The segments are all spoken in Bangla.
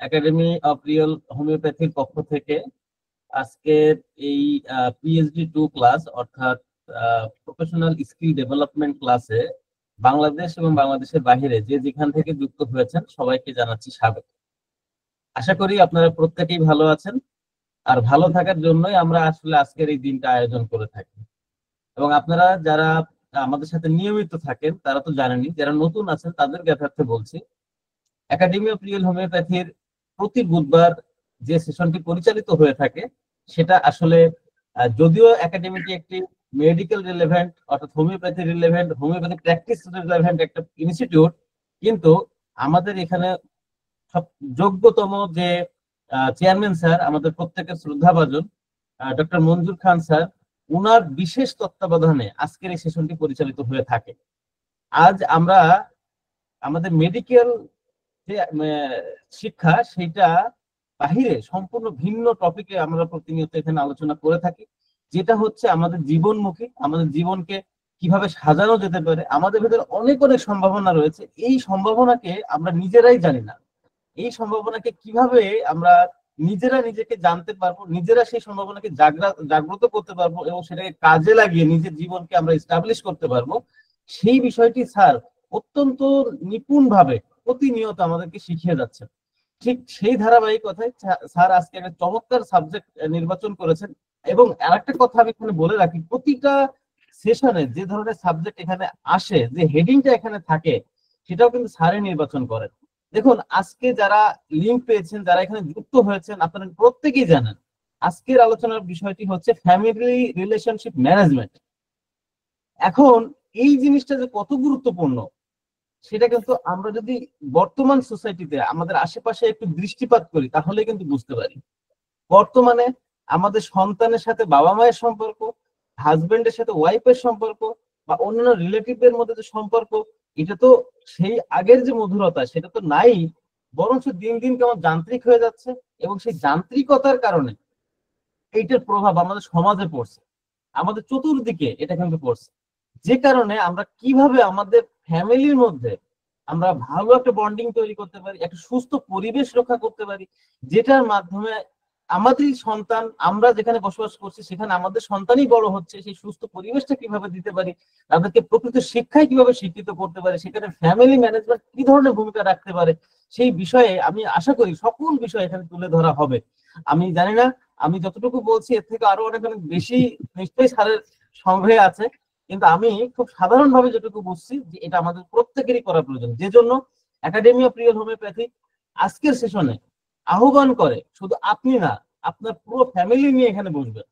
একাডেমি অফ রিয়েল হোমিওপ্যাথির পক্ষ থেকে আজকের এই PhD2 ক্লাস অর্থাৎ প্রফেশনাল স্কিল ডেভেলপমেন্ট ক্লাসে বাংলাদেশ এবং বাংলাদেশের বাইরে যে যেখান থেকে যুক্ত হয়েছেন সবাইকে জানাচ্ছি স্বাগত। আশা করি আপনারা প্রত্যেকেই ভালো আছেন, আর ভালো থাকার জন্যই আমরা আসলে আজকের এই দিনটা আয়োজন করে থাকি। এবং আপনারা যারা আমাদের সাথে নিয়মিত থাকেন তারা তো জানেনই, যারা নতুন আছেন তাদের জ্ঞাতার্থে বলছি, একাডেমি অফ রিয়েল হোমিওপ্যাথির প্রতি বুধবার যে সেশনটি পরিচালিত হয়ে থাকে সেটা আসলে যদিও একাডেমিটি একটি মেডিকেল রিলেভেন্ট অর্থাৎ homeopathy relevant homeopathy practice relevant একটা ইনস্টিটিউট, কিন্তু আমাদের এখানে সব যোগ্যতম যে চেয়ারম্যান স্যার, আমাদের প্রত্যেকের শ্রদ্ধাভাজন ডক্টর মঞ্জুর খান স্যার, উনার বিশেষ তত্ত্বাবধানে আজকের এই সেশনটি পরিচালিত হয়ে থাকে। আজ আমরা আমাদের মেডিকেল যে শিক্ষা সেটা বাহিরে সম্পূর্ণ ভিন্ন টপিকে আমরা প্রতিনিয়ত এখানে আলোচনা করে থাকি, যেটা হচ্ছে আমাদের জীবনমুখী, আমাদের জীবনকে কিভাবে সাজানো যেতে পারে। আমাদের ভেতরে অনেক অনেক সম্ভাবনা রয়েছে, এই সম্ভাবনাকে আমরা নিজেরাই জানি না। এই সম্ভাবনাকে কিভাবে আমরা নিজেরা নিজেকে জানতে পারবো, নিজেরা সেই সম্ভাবনাকে জাগ্রত করতে পারবো এবং সেটাকে কাজে লাগিয়ে নিজের জীবনকে আমরা এস্টাবলিশ করতে পারবো, সেই বিষয়টি স্যার অত্যন্ত নিপুণ ভাবে প্রতিনিয়ত আমাদেরকে শিখিয়ে যাচ্ছেন। ঠিক সেই ধারাবাহিকতায় স্যার আজকে একটা চমৎকার সাবজেক্ট নির্বাচন করেছেন। এবং আরেকটা কথা আমি এখানে বলে রাখি, প্রতিটা সেশনে যে ধরনের সাবজেক্ট এখানে আসে, যে হেডিংটা এখানে থাকে, সেটাও কিন্তু স্যারই নির্বাচন করেন। দেখুন, আজকে যারা লিঙ্ক পেয়েছেন, যারা এখানে যুক্ত হয়েছেন, আপনারা প্রত্যেকেই জানেন আজকের আলোচনার বিষয়টি হচ্ছে ফ্যামিলি রিলেশনশিপ ম্যানেজমেন্ট। এখন এই জিনিসটা যে কত গুরুত্বপূর্ণ সেটা কিন্তু আমরা যদি বর্তমান সোসাইটিতে আমাদের আশেপাশে একটু দৃষ্টিপাত করি তাহলে কিন্তু বুঝতে পারি। বর্তমানে আমাদের সন্তানের সাথে বাবা মায়ের সম্পর্ক, হাজবেন্ডের সাথে ওয়াইফের সম্পর্ক, বা অন্যান্য রিলেটিভদের মধ্যে যে সম্পর্ক, এটা তো সেই আগের যে মধুরতা সেটা তো নাই, বরঞ্চ দিন দিন কেমন যান্ত্রিক হয়ে যাচ্ছে। এবং সেই যান্ত্রিকতার কারণে এইটার প্রভাব আমাদের সমাজে পড়ছে, আমাদের চতুর্দিকে এটা কিন্তু পড়ছে। যে কারণে আমরা কিভাবে আমাদের ফ্যামিলির মধ্যে আমরা ভালো একটা বন্ডিং তৈরি করতে পারি, একটা সুস্থ পরিবেশ রক্ষা করতে পারি, যেটার মাধ্যমে আমাদের সন্তান, আমরা যেখানে বসবাস করছি সেখানে আমাদের সন্তানই বড় হচ্ছে, সেই সুস্থ পরিবেশটা কিভাবে দিতে পারি, তাদেরকে প্রকৃত শিক্ষায় কিভাবে শিক্ষিত করতে পারে, সেখানে ফ্যামিলি ম্যানেজমেন্ট কি ধরনের ভূমিকা রাখতে পারে, সেই বিষয়ে আমি আশা করি সকল বিষয় এখানে তুলে ধরা হবে। আমি জানি না, আমি যতটুকু বলছি এর থেকে আরো অনেক অনেক বেশি নিশ্চয়ই স্যারের সংগ্রহে আছে, কিন্তু আমি খুব সাধারণভাবে যেটুকু বুঝছি যে এটা আমাদের প্রত্যেকেরই করা প্রয়োজন। যে জন্য একাডেমি অফ রিয়েল হোমিওপ্যাথি আজকের সেশনে আহ্বান করে শুধু আপনি না, আপনার পুরো ফ্যামিলি নিয়ে এখানে বসবেন।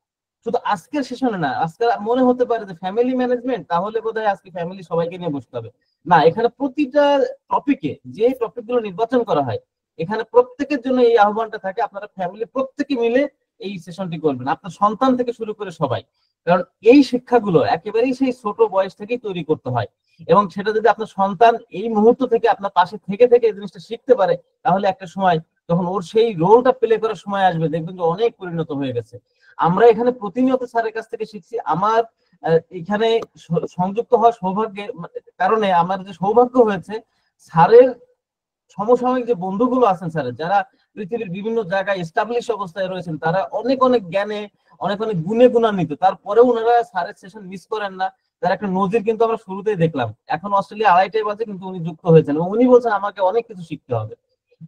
শুধু আজকের সেশনে না, আজকে মনে হতে পারে যে ফ্যামিলি ম্যানেজমেন্ট, তাহলে বোধহয় আজকে ফ্যামিলি সবাইকে নিয়ে বসতে হবে, না। এখানে প্রতিটা টপিকে যে টপিকগুলো নির্বাচন করা হয়, এখানে প্রত্যেকের জন্য এই আহ্বানটা থাকে, আপনারা ফ্যামিলি প্রত্যেকে মিলে এই সেশনটি করবেন, আপনার সন্তান থেকে শুরু করে সবাই। কারণ এই শিক্ষাগুলো একেবারেই সেই ছোট বয়স থেকেই তৈরি করতে হয়, এবং সেটা যদি আপনার সন্তান এই মুহূর্ত থেকে আপনার পাশে থেকে থেকে এই জিনিসটা শিখতে পারে, তাহলে একটা সময় তখন ওর সেই রোলটা প্লে করার সময় আসবে, দেখবেন যে অনেক পরিণত হয়ে গেছে। আমরা এখানে প্রতিনিয়ত স্যারের কাছ থেকে শিখছি। আমার এখানে সংযুক্ত হওয়ার সৌভাগ্যের কারণে আমার যে সৌভাগ্য হয়েছে, স্যারের সমসাময়িক যে বন্ধুগুলো আছেন স্যারের, যারা পৃথিবীর বিভিন্ন জায়গায় এস্টাবলিশ অবস্থায় রয়েছেন, তারা অনেক অনেক জ্ঞানে অনেক অনেক গুণে গুণান্বিত, তারপরেও ওনারা স্যারের সেশন মিস করেন না। তার একটা নজির কিন্তু আমরা শুরুতেই দেখলাম। এখন অস্ট্রেলিয়া 2:30 বাজে কিন্তু উনি যুক্ত হয়েছেন এবং উনি বলছেন আমাকে অনেক কিছু শিখতে হবে।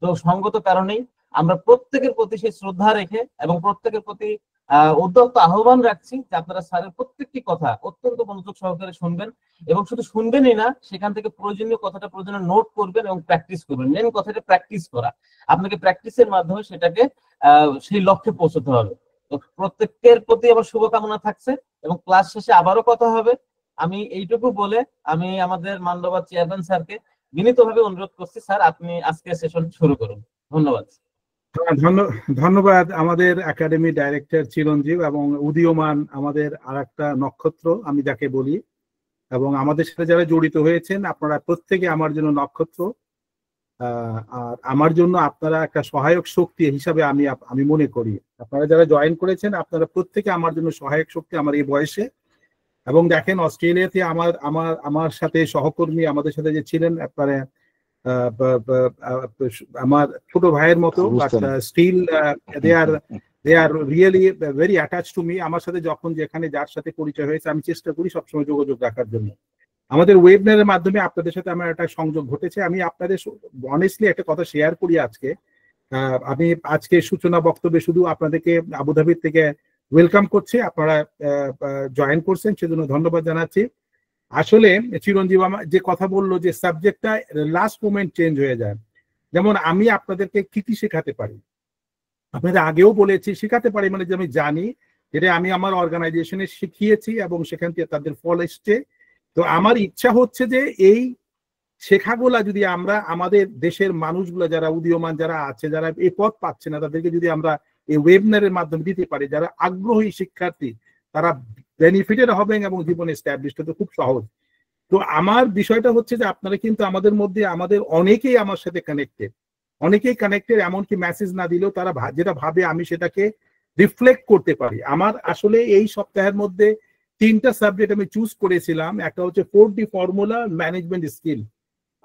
তো সঙ্গত কারণেই আমরা প্রত্যেকের প্রতি সেই শ্রদ্ধা রেখে এবং প্রত্যেকের প্রতি উদ্যত আহ্বান রাখছি যে আপনারা স্যারের প্রত্যেকটি কথা অত্যন্ত মনোযোগ সহকারে শুনবেন, এবং শুধু শুনবেনই না, সেখান থেকে প্রয়োজনীয় কথাটা প্রয়োজনীয় নোট করবেন এবং প্র্যাকটিস করবেন। মেন কথাটা প্র্যাকটিস করা, আপনাকে প্র্যাকটিসের মাধ্যমে সেটাকে সেই লক্ষ্যে পৌঁছতে হবে। তো প্রত্যেকের প্রতি আমার শুভকামনা থাকছে, এবং ক্লাস শেষে আবারও কথা হবে। আমি এইটুকু বলে আমি আমাদের মান্যবর চেয়ারম্যান স্যারকে বিনীতভাবে অনুরোধ করছি, স্যার আপনি আজকে সেশন শুরু করুন। ধন্যবাদ। ধন্যবাদ আমাদের একাডেমি ডাইরেক্টর চিরঞ্জীব এবং উদীয়মান আমাদের আরেকটা নক্ষত্র আমি যাকে বলি, এবং আমাদের সাথে যারা জড়িত হয়েছেন আপনারা প্রত্যেকে আমার জন্য নক্ষত্র, আর আমার জন্য আপনারা একটা সহায়ক শক্তি হিসাবে আমি মনে করি। আপনারা যারা জয়েন করেছেন আপনারা প্রত্যেকে আমার জন্য সহায়ক শক্তি আমার এই বয়সে। এবং দেখেন অস্ট্রেলিয়াতে আমার সাথে সহকর্মী আমাদের সাথে যে ছিলেন, আপনারা আমার ছোট ভাইয়ের মতো, but still they are really very attach to me. আমার সাথে যখন যেখানে যার সাথে পরিচয় হয়েছে আমি চেষ্টা করি সবসময় যোগাযোগ রাখার জন্য। আমাদের ওয়েবিনারের মাধ্যমে আপনাদের সাথে আমার একটা সংযোগ ঘটেছে। আমি আপনাদের অনেস্টলি একটা কথা শেয়ার করি আজকে। আমি আজকে সূচনা বক্তব্যে শুধু আপনাদেরকে আবুধাবির থেকে ওয়েলকাম করছি, আপনারা জয়েন করছেন সেজন্য ধন্যবাদ জানাচ্ছি। আসলে চিরঞ্জীব আমার যে কথা বললো যে সাবজেক্টটা লাস্ট মোমেন্ট চেঞ্জ হয়ে যায়, যেমন আমি আপনাদেরকে কি কি শেখাতে পারি, আপনাদের আগেও বলেছি শেখাতে পারি মানে যে আমি জানি, যেটা আমি আমার অর্গানাইজেশনে শিখিয়েছি এবং সেখান থেকে তাদের ফল এসছে। তো আমার ইচ্ছা হচ্ছে যে এই শেখাগুলা যদি আমরা আমাদের দেশের মানুষগুলো যারা উদীয়মান যারা আছে, যারা এই পথ পাচ্ছে না, তাদেরকে যদি আমরা এই ওয়েবিনারের মাধ্যমে দিতে পারি, যারা আগ্রহী শিক্ষার্থী তারা বেনিফিটেড হবেন এবং জীবনে এস্টাবলিশড হতে খুব সহজ। তো আমার বিষয়টা হচ্ছে যে আপনারা কিন্তু আমাদের মধ্যে আমাদের অনেকেই আমার সাথে কানেক্টেড, এমনকি মেসেজ না দিলেও তারা যেটা ভাবে আমি সেটাকে রিফ্লেক্ট করতে পারি। আমার আসলে এই সপ্তাহের মধ্যে 3টা সাবজেক্ট আমি চুজ করেছিলাম। একটা হচ্ছে 4D ফর্মুলা ম্যানেজমেন্ট স্কিল,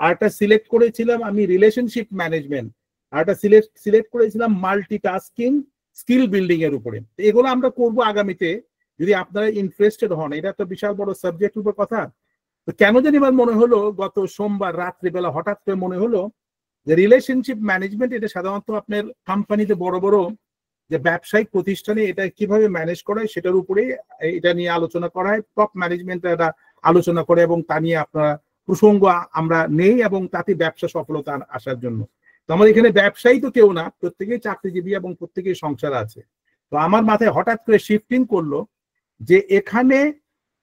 আর একটা সিলেক্ট করেছিলাম আমি রিলেশনশিপ ম্যানেজমেন্ট, আর একটা সিলেক্ট করেছিলাম মাল্টিটাস্কিং স্কিল বিল্ডিং এর উপরে। এগুলো আমরা করবো আগামীতে, যদি আপনারা ইন্টারেস্টেড হন। এটা একটা বিশাল বড় সাবজেক্টের উপর কথা। তো কেন জানি এবার মনে হলো গত সোমবার রাত্রিবেলা হঠাৎ করে মনে হলো যে রিলেশনশিপ ম্যানেজমেন্ট এটা সাধারণত আপনার কোম্পানিতে বড় বড় যে ব্যবসায়িক প্রতিষ্ঠানে এটা কিভাবে ম্যানেজ করা হয় সেটার উপরে এটা নিয়ে আলোচনা করা হয়, টপ ম্যানেজমেন্ট এটা আলোচনা করে এবং তা নিয়ে আপনারা প্রসঙ্গ আমরা নেই এবং তাতে ব্যবসা সফলতা আসার জন্য। তো আমাদের এখানে ব্যবসায়ী তো কেউ না, প্রত্যেকেই চাকরিজীবী এবং প্রত্যেকেই সংসার আছে। তো আমার মাথায় হঠাৎ করে শিফটিং করলো যে এখানে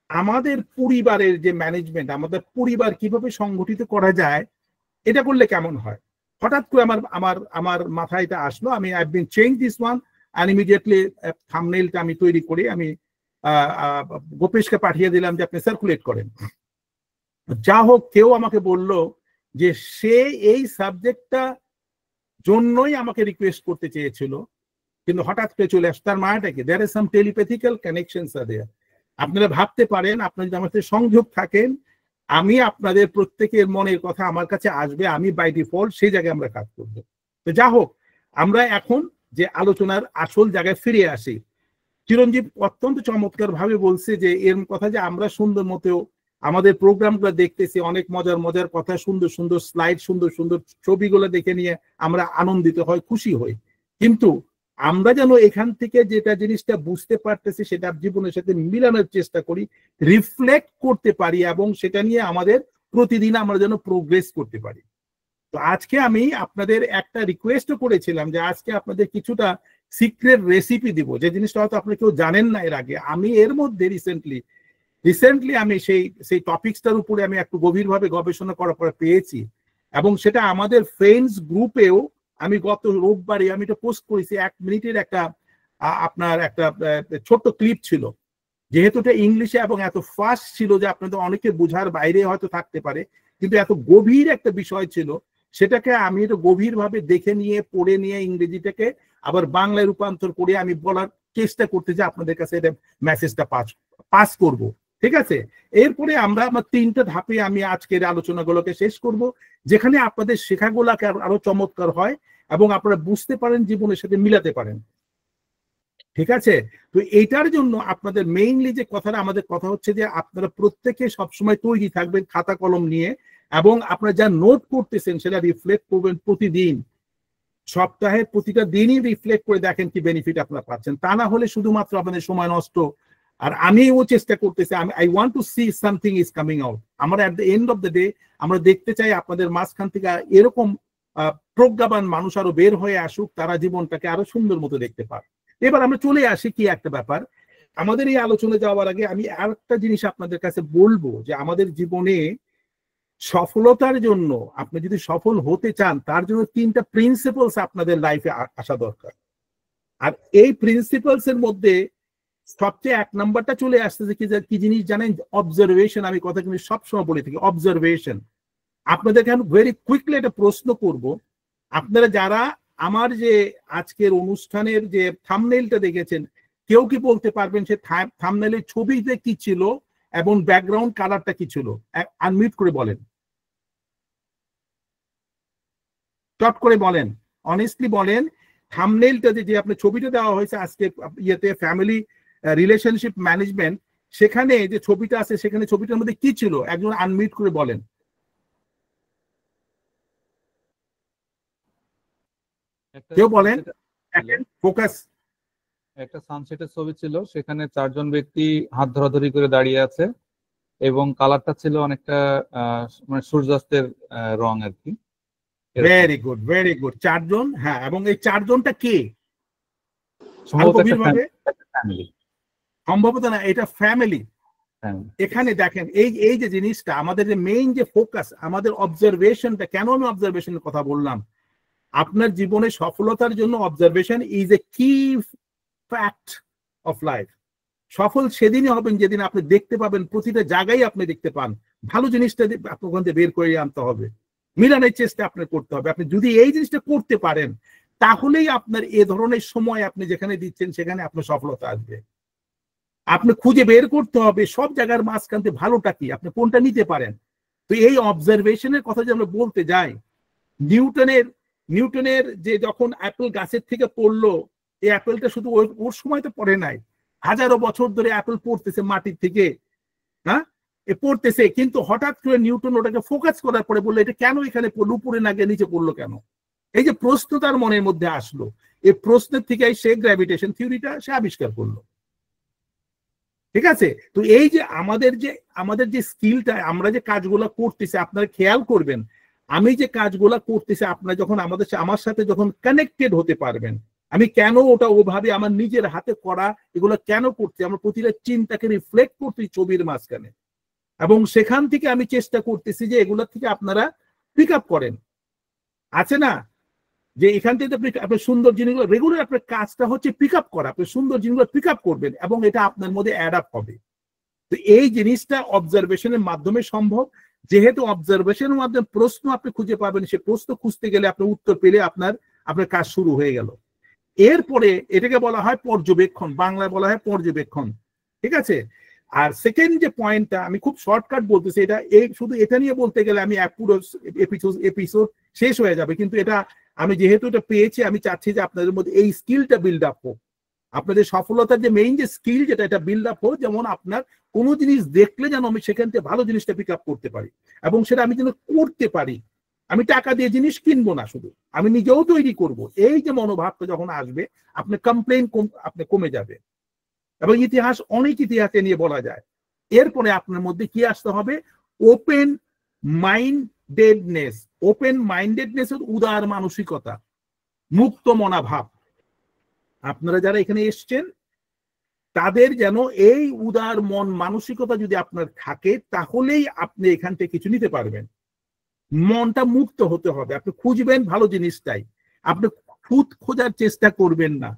আমাদের পরিবারের যে ম্যানেজমেন্ট, আমাদের পরিবার কিভাবে সংগঠিত করা যায়, এটা করলে কেমন হয়। হঠাৎ করে আমার মাথায় এটা আসলো। আমি I been change this one and immediately থাম্বনেইলটা আমি তৈরি করে আমি গোপেশকে পাঠিয়ে দিলাম যে আপনি সার্কুলেট করেন। যা হোক, কেউ আমাকে বলল যে সে এই সাবজেক্টটা জন্যই আমাকে রিকোয়েস্ট করতে চেয়েছিল, কিন্তু হঠাৎ করে চলে আসে। তার মানেটা কি? দেয়ার ইজ সাম টেলিপ্যাথিক্যাল কানেকশনস আর দেয়ার। আপনারা ভাবতে পারেন, আপনারা যদি আমার সাথে সংযোগ থাকেন, আমি আপনাদের প্রত্যেকের মনের কথা আমার কাছে আসবে, আমি বাই ডিফল্ট সেই জায়গায় আমরা কাজ করবো। তো যা হোক, আমরা এখন যে আলোচনার আসল জায়গায় ফিরে আসি। চিরঞ্জীব অত্যন্ত চমৎকার ভাবে বলছে যে এর কথা যে আমরা সুন্দর মতো আমাদের প্রোগ্রামগুলো দেখতেছি, অনেক মজার মজার কথা, সুন্দর সুন্দর স্লাইড, সুন্দর সুন্দর ছবিগুলো দেখে নিয়ে আমরা আনন্দিত হই, খুশি হই, কিন্তু আমরা যেন এখান থেকে যেটা জিনিসটা বুঝতে পারতেছি সেটা জীবনের সাথে মিলানোর চেষ্টা করি, রিফ্লেক্ট করতে পারি এবং সেটা নিয়ে আমাদের প্রতিদিন আমরা যেন প্রোগ্রেস করতে পারি। তো আজকে আমি আপনাদের একটা রিকোয়েস্টও করেছিলাম যে আজকে আপনাদের কিছুটা সিক্রেট রেসিপি দিব, যে জিনিসটা হয়তো আপনারা কেউ জানেন না এর আগে। আমি এর মধ্যে রিসেন্টলি আমি সেই টপিকসটার উপরে আমি একটু গভীরভাবে গবেষণা করার পরে পেয়েছি, এবং সেটা আমাদের ফ্রেন্ডস গ্রুপেও আমি গত রোববারে আমি এটা পোস্ট করেছি। 1 মিনিটের একটা আপনার একটা ছোট্ট ক্লিপ ছিল, যেহেতু এটা ইংলিশে এবং এত ফাস্ট ছিল যে আপনাদের অনেকে বোঝার বাইরে হয়তো থাকতে পারে, কিন্তু এত গভীর একটা বিষয় ছিল, সেটাকে আমি একটু গভীরভাবে দেখে নিয়ে পড়ে নিয়ে ইংরেজিটাকে আবার বাংলায় রূপান্তর করে আমি বলার চেষ্টা করতে যে আপনাদের কাছে এটা মেসেজটা পাস করব। ঠিক আছে, এরপরে আমরা আমার 3টা ধাপে আমি আজকের আলোচনাগুলোকে শেষ করব, যেখানে আপনাদের শেখাগুলোকে আরো চমৎকার হয় এবং আপনারা বুঝতে পারেন, জীবনের সাথে মিলাতে পারেন। ঠিক আছে, তো এইটার জন্য আপনাদের মেইনলি যে কথাটা আমাদের কথা হচ্ছে যে আপনারা প্রত্যেকে সবসময় তৈরি থাকবেন খাতা কলম নিয়ে, এবং আপনারা যা নোট করতেছেন সেটা রিফ্লেক্ট করবেন প্রতিদিন, সপ্তাহে প্রতিটা দিনই রিফ্লেক্ট করে দেখেন কি বেনিফিট আপনারা পাচ্ছেন। তা না হলে শুধুমাত্র আপনাদের সময় নষ্ট। আর আমিও চেষ্টা করতেছি, I want to see something is coming out. আমরা at the end of the day আমরা দেখতে চাই আপনাদের মাঝখান থেকে এরকম প্রজ্ঞাবান মানুষ আরো বের হয়ে আসুক, তারা জীবনটাকে আরো সুন্দর মতো দেখতে পারে। এবার আমরা চলে আসি কি একটা ব্যাপার, আমাদের এই আলোচনা যাওয়ার আগে আমি আর একটা জিনিস আপনাদের কাছে বলবো, যে আমাদের জীবনে সফলতার জন্য আপনি যদি সফল হতে চান, তার জন্য 3টা প্রিন্সিপালস আপনাদের লাইফে আসা দরকার। আর এই প্রিন্সিপালস এর মধ্যে সবচেয়ে 1 নাম্বারটা চলে আসতেছে কি জিনিস জানেন? অবজারভেশন। আমি কথা কিন্তু সবসময় বলে থাকি, অবজারভেশন। আপনাদেরকে আমি ভেরি কুইকলি একটা প্রশ্ন করব, আপনারা যারা আমার যে আজকের অনুষ্ঠানের যে থাম্বনেইলটা দেখেছেন, কেউ কি বলতে পারবেন সে থাম্বনেইলের ছবিতে কি ছিল এবং ব্যাকগ্রাউন্ড কালারটা কি ছিল? আনমিউট করে বলেন। চট করে বলেন, অনেস্টলি বলেন। থাম্বনেইলটাতে যে আপনার ছবিটা দেওয়া হয়েছে আজকে ইয়েতে ফ্যামিলি রিলেশনশিপ ম্যানেজমেন্ট, সেখানে যে ছবিটা আছে সেখানে ছবিটার মধ্যে কি ছিল, একজন আনমিউট করে বলেন। কেউ বলেন, ফোকাস। একটা সানসেটের ছবি ছিল, সেখানে 4জন ব্যক্তি হাত ধরাধরি করে দাঁড়িয়ে আছে এবং কালারটা ছিল অনেকটা মানে সূর্যাস্তের রং আর কি। Very good, very good. 4জন, হ্যাঁ। এবং এই 4জনটা কে? সম্ভবত না, এটা ফ্যামিলি। এখানে দেখেন এই যে জিনিসটা আমাদের যে মেইন যে ফোকাস, আমাদের অবজারভেশনটা, কেন আমি অবজারভেশনের কথা বললাম, আপনার জীবনে সফলতার জন্য অবজারভেশন ইজ এ কি ফ্যাক্ট অফ লাইফ। সফল সেদিনই হবেন যেদিন আপনি দেখতে পাবেন, প্রতিটা জায়গায় আপনি দেখতে পান ভালো জিনিসটা আপনার ওখান থেকে বের করে আনতে হবে, মিলানোর চেষ্টা আপনার করতে হবে। আপনি যদি এই জিনিসটা করতে পারেন তাহলেই আপনার এ ধরনের সময় আপনি যেখানে দিচ্ছেন সেখানে আপনার সফলতা আসবে। আপনি খুঁজে বের করতে হবে সব জায়গার মাঝখানে ভালোটা কি, আপনি কোনটা নিতে পারেন। তো এই অবজারভেশনের কথা যে আমরা বলতে যাই, নিউটনের যে যখন অ্যাপেল গাছের থেকে পড়লো, এই অ্যাপেলটা শুধু ওর সময় তো পড়ে নাই, হাজারো বছর ধরে অ্যাপেল পড়তেছে মাটির থেকে, হ্যাঁ পড়তেছে। কিন্তু হঠাৎ করে নিউটন ওটাকে ফোকাস করার পরে বললো এটা কেন এখানে পড়লো, উপরে না গিয়ে নিচে পড়লো কেন? এই যে প্রশ্ন তার মনের মধ্যে আসলো, এই প্রশ্নের থেকে সে গ্র্যাভিটেশন থিওরিটা সে আবিষ্কার করলো। ঠিক আছে? তো এই যে আমাদের যে স্কিলটা, আমরা যে কাজগুলো করতেছি, আপনারা খেয়াল করবেন, আমি যে কাজগুলো করতেছি আপনারা যখন আমার সাথে যখন কানেক্টেড হতে পারবেন, আমি কেন ওটা ওভাবে আমার নিজের হাতে করা এগুলো কেন করছি, আমার প্রতিটা চিন্তাকে রিফ্লেক্ট করতেছি ছবির মাঝখানে, এবং সেখান থেকে আমি চেষ্টা করতেছি যে এগুলো থেকে আপনারা পিক আপ করেন। আছে না যে এখান থেকে আপনি সুন্দর জিনিসগুলো রেগুলার, আপনার কাজটা হচ্ছে পিক আপ করা, আপনি সুন্দর জিনিসগুলো পিক আপ করবেন এবং এটা আপনার মধ্যে অ্যাড আপ হবে। তো এই জিনিসটা অবজারভেশনের মাধ্যমে সম্ভব। যেহেতু অবজারভেশনের মাধ্যমে প্রশ্ন আপনি খুঁজে পাবেন, সে প্রশ্ন খুঁজতে গেলে আপনার উত্তর পেলে আপনার কাজ শুরু হয়ে গেল। এরপরে এটাকে বলা হয় পর্যবেক্ষণ, বাংলায় বলা হয় পর্যবেক্ষণ। ঠিক আছে? আর সেকেন্ড যে পয়েন্টটা আমি খুব শর্টকাট বলতেছি, এটা শুধু এটা নিয়ে বলতে গেলে আমি পুরো এপিসোড শেষ হয়ে যাবে, কিন্তু এটা আমি যেহেতু এটা পেয়েছি, আমি চাচ্ছি যে আপনাদের মধ্যে এই স্কিলটা বিল্ড আপ হোক। আপনাদের সফলতার যে মেইন যে স্কিল যেটা, এটা বিল্ড আপ হোক, যেমন আপনার কোনো জিনিস দেখলে যেন আমি সেখান থেকে ভালো জিনিসটা পিক আপ করতে পারি, এবং সেটা আমি যেন করতে পারি। আমি টাকা দিয়ে জিনিস কিনবো না, শুধু আমি নিজেও তৈরি করব। এই যে মনোভাবটা যখন আসবে, আপনার কমপ্লেন আপনি কমে যাবে। এবং অনেক ইতিহাসে নিয়ে বলা যায়। এরপরে আপনার মধ্যে কি আসতে হবে? Open mindedness. ওপেন মাইন্ডেডনেস উদার মানসিকতা, মুক্ত মনোভাব। আপনারা যারা এখানে এসছেন তাদের যেন এই উদার মন মানসিকতা যদি আপনার থাকে, তাহলেই আপনি এখান থেকে কিছু নিতে পারবেন। মনটা মুক্ত হতে হবে। আপনি খুঁজবেন ভালো জিনিসটাই, আপনি খুদ খোঁজার চেষ্টা করবেন না,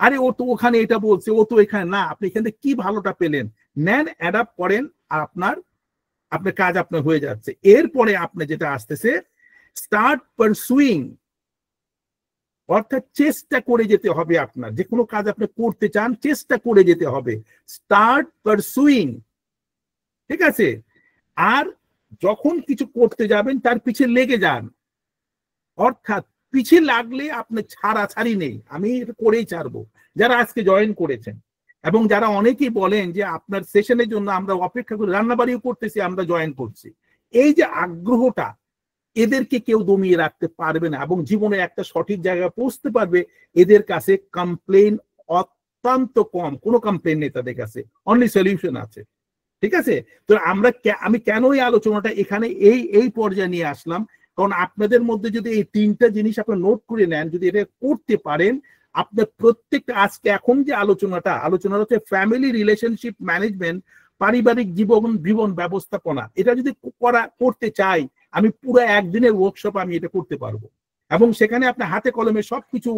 আরে ও তো ওখানে এটা বলছে, ও তো এখানে না, আপনি এখান থেকে কি ভালোটা পেলেন নেন, অ্যাডাপ্ট করেন, আর আপনার কাজ আপনার হয়ে যাচ্ছে। এরপরে আপনি যেটা আসতেছে, স্টার্ট পারসুইং, অর্থাৎ চেষ্টা করে যেতে হবে। আপনার যে কোনো কাজ আপনি করতে চান, চেষ্টা করে যেতে হবে। Start pursuing. ঠিক আছে? আর যখন কিছু করতে যাবেন তার পিছে লেগে যান, অর্থাৎ পিছে লাগলে আপনি ছাড়াছাড়ি নেই, আমি এটা করেই ছাড়বো। যারা আজকে জয়েন করেছেন এবং যারা অনেকেই বলেন যে আপনার সেশনের জন্য আমরা অপেক্ষা করে রান্নাবাড়িও করতেছি, আমরা জয়েন করছি, এই যে আগ্রহটা, এদেরকে কেউ দমিয়ে রাখতে পারবে না এবং জীবনে একটা সঠিক জায়গায় পৌঁছতে পারবে। এদের কাছে কমপ্লেন অত্যন্ত কম, কোনো কমপ্লেন নেই তাদের কাছে, অনলি সলিউশন আছে। ঠিক আছে? তো আমি কেন এই আলোচনাটা এখানে এই পর্যায়ে নিয়ে আসলাম, কারণ আপনাদের মধ্যে যদি এই তিনটা জিনিস আপনি নোট করে নেন, যদি এটা করতে পারেন, আপনার প্রত্যেকটা আজকে এখন যে আলোচনাটা হচ্ছে ফ্যামিলি রিলেশনশিপ ম্যানেজমেন্ট, পারিবারিক জীবন ব্যবস্থাপনা, এটা যদি করতে চাই, আমি পুরো একদিনের ওয়ার্কশপ আমি এটা করতে পারবো। এবং সেখানে আপনি হাতে কলমে সবকিছু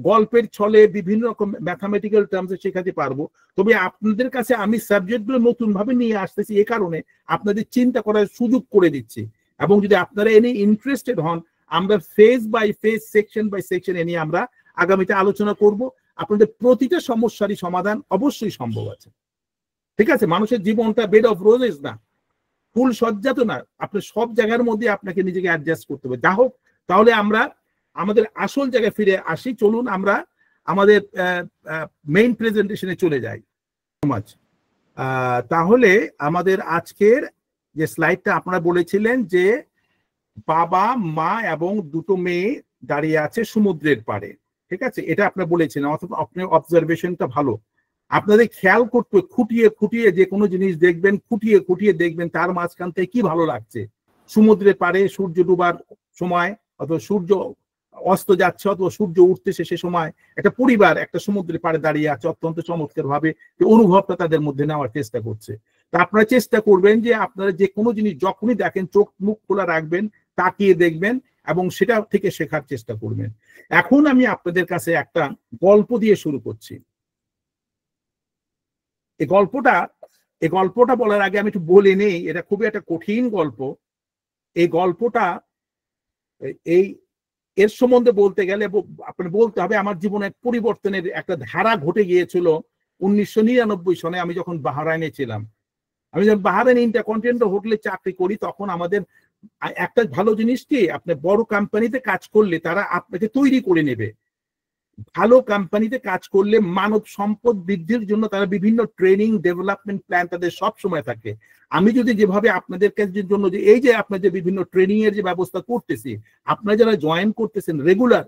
গল্পের ছলে বিভিন্ন রকম ম্যাথামেটিক্যাল টার্মসে শেখাতে পারবো। তবে আপনাদের কাছে আমি সাবজেক্টগুলো নতুন ভাবে নিয়ে আসতেছি, এ কারণে আপনাদের চিন্তা করার সুযোগ করে দিচ্ছি। এবং যদি আপনারা এনে ইন্টারেস্টেড হন, আমরা phase by phase, section by section এ নিয়ে আমরা আগামীতে আলোচনা করব। আপনাদের প্রতিটা সমস্যারই সমাধান অবশ্যই সম্ভব আছে। ঠিক আছে? মানুষের জীবনটা বেড অফ রোজেস না, ফুল সজ্জাত না, আপনার সব জায়গার মধ্যে আপনাকে নিজেকে অ্যাডজাস্ট করতে হবে। যা হোক, তাহলে আমরা আমাদের আসল জায়গায় ফিরে আসি। চলুন আমরা আমাদের মেইন প্রেজেন্টেশনে চলে যাই। তাহলে আমাদের আজকের যে স্লাইডটা আপনারা বলেছিলেন যে বাবা মা এবং দুটো মেয়ে দাঁড়িয়ে আছে সমুদ্রের পাড়ে, ঠিক আছে, এটা আপনারা বলেছিলেন। অথবা আপনার অবজারভেশনটা ভালো, আপনাদের খেয়াল করতে খুঁটিয়ে খুঁটিয়ে যে কোনো জিনিস দেখবেন, খুঁটিয়ে খুঁটিয়ে দেখবেন তার মাঝখান থেকে কি ভালো লাগছে। সমুদ্রের পাড়ে সূর্য ডুবার সময় অথবা সূর্য অস্ত যাচ্ছে অথবা সূর্য উঠতেছে, সে সময় একটা পরিবার একটা সমুদ্রের পাড়ে দাঁড়িয়ে আছে, অত্যন্ত চমৎকার ভাবে অনুভবটা তাদের মধ্যে নেওয়ার চেষ্টা করছে। তা আপনারা চেষ্টা করবেন যে আপনারা যে কোনো জিনিস যখনই দেখেন চোখ মুখ খোলা রাখবেন, তাকিয়ে দেখবেন এবং সেটা থেকে শেখার চেষ্টা করবেন। এখন আমি আপনাদের কাছে একটা গল্প দিয়ে শুরু করছি। এই গল্পটা বলার আগে আমি একটু বলে নেই, এটা খুবই একটা কঠিন গল্প। এই গল্পটা এর সম্বন্ধে বলতে গেলে আপনার বলতে হবে আমার জীবনে এক পরিবর্তনের একটা ধারা ঘটে গিয়েছিল 1999 সনে। আমি যখন বাহরাইনে ছিলাম, আমি যখন বাহরাইন ইন্টারকন্টিনেন্টাল হোটেলে চাকরি করি, তখন আমাদের একটা ভালো জিনিস কি, আপনি বড় কোম্পানিতে কাজ করলে তারা আপনাকে তৈরি করে নেবে। ভালো কোম্পানিতে কাজ করলে মানব সম্পদ বৃদ্ধির জন্য তারা বিভিন্ন ট্রেনিং ডেভেলপমেন্ট প্ল্যান তাদের সব সময় থাকে। আমি যদি যেভাবে আপনাদের কাছে জন্য যে এই যে আপনাদের বিভিন্ন ট্রেনিং এর যে ব্যবস্থা করতেছি, আপনারা যারা জয়েন করতেছেন রেগুলার,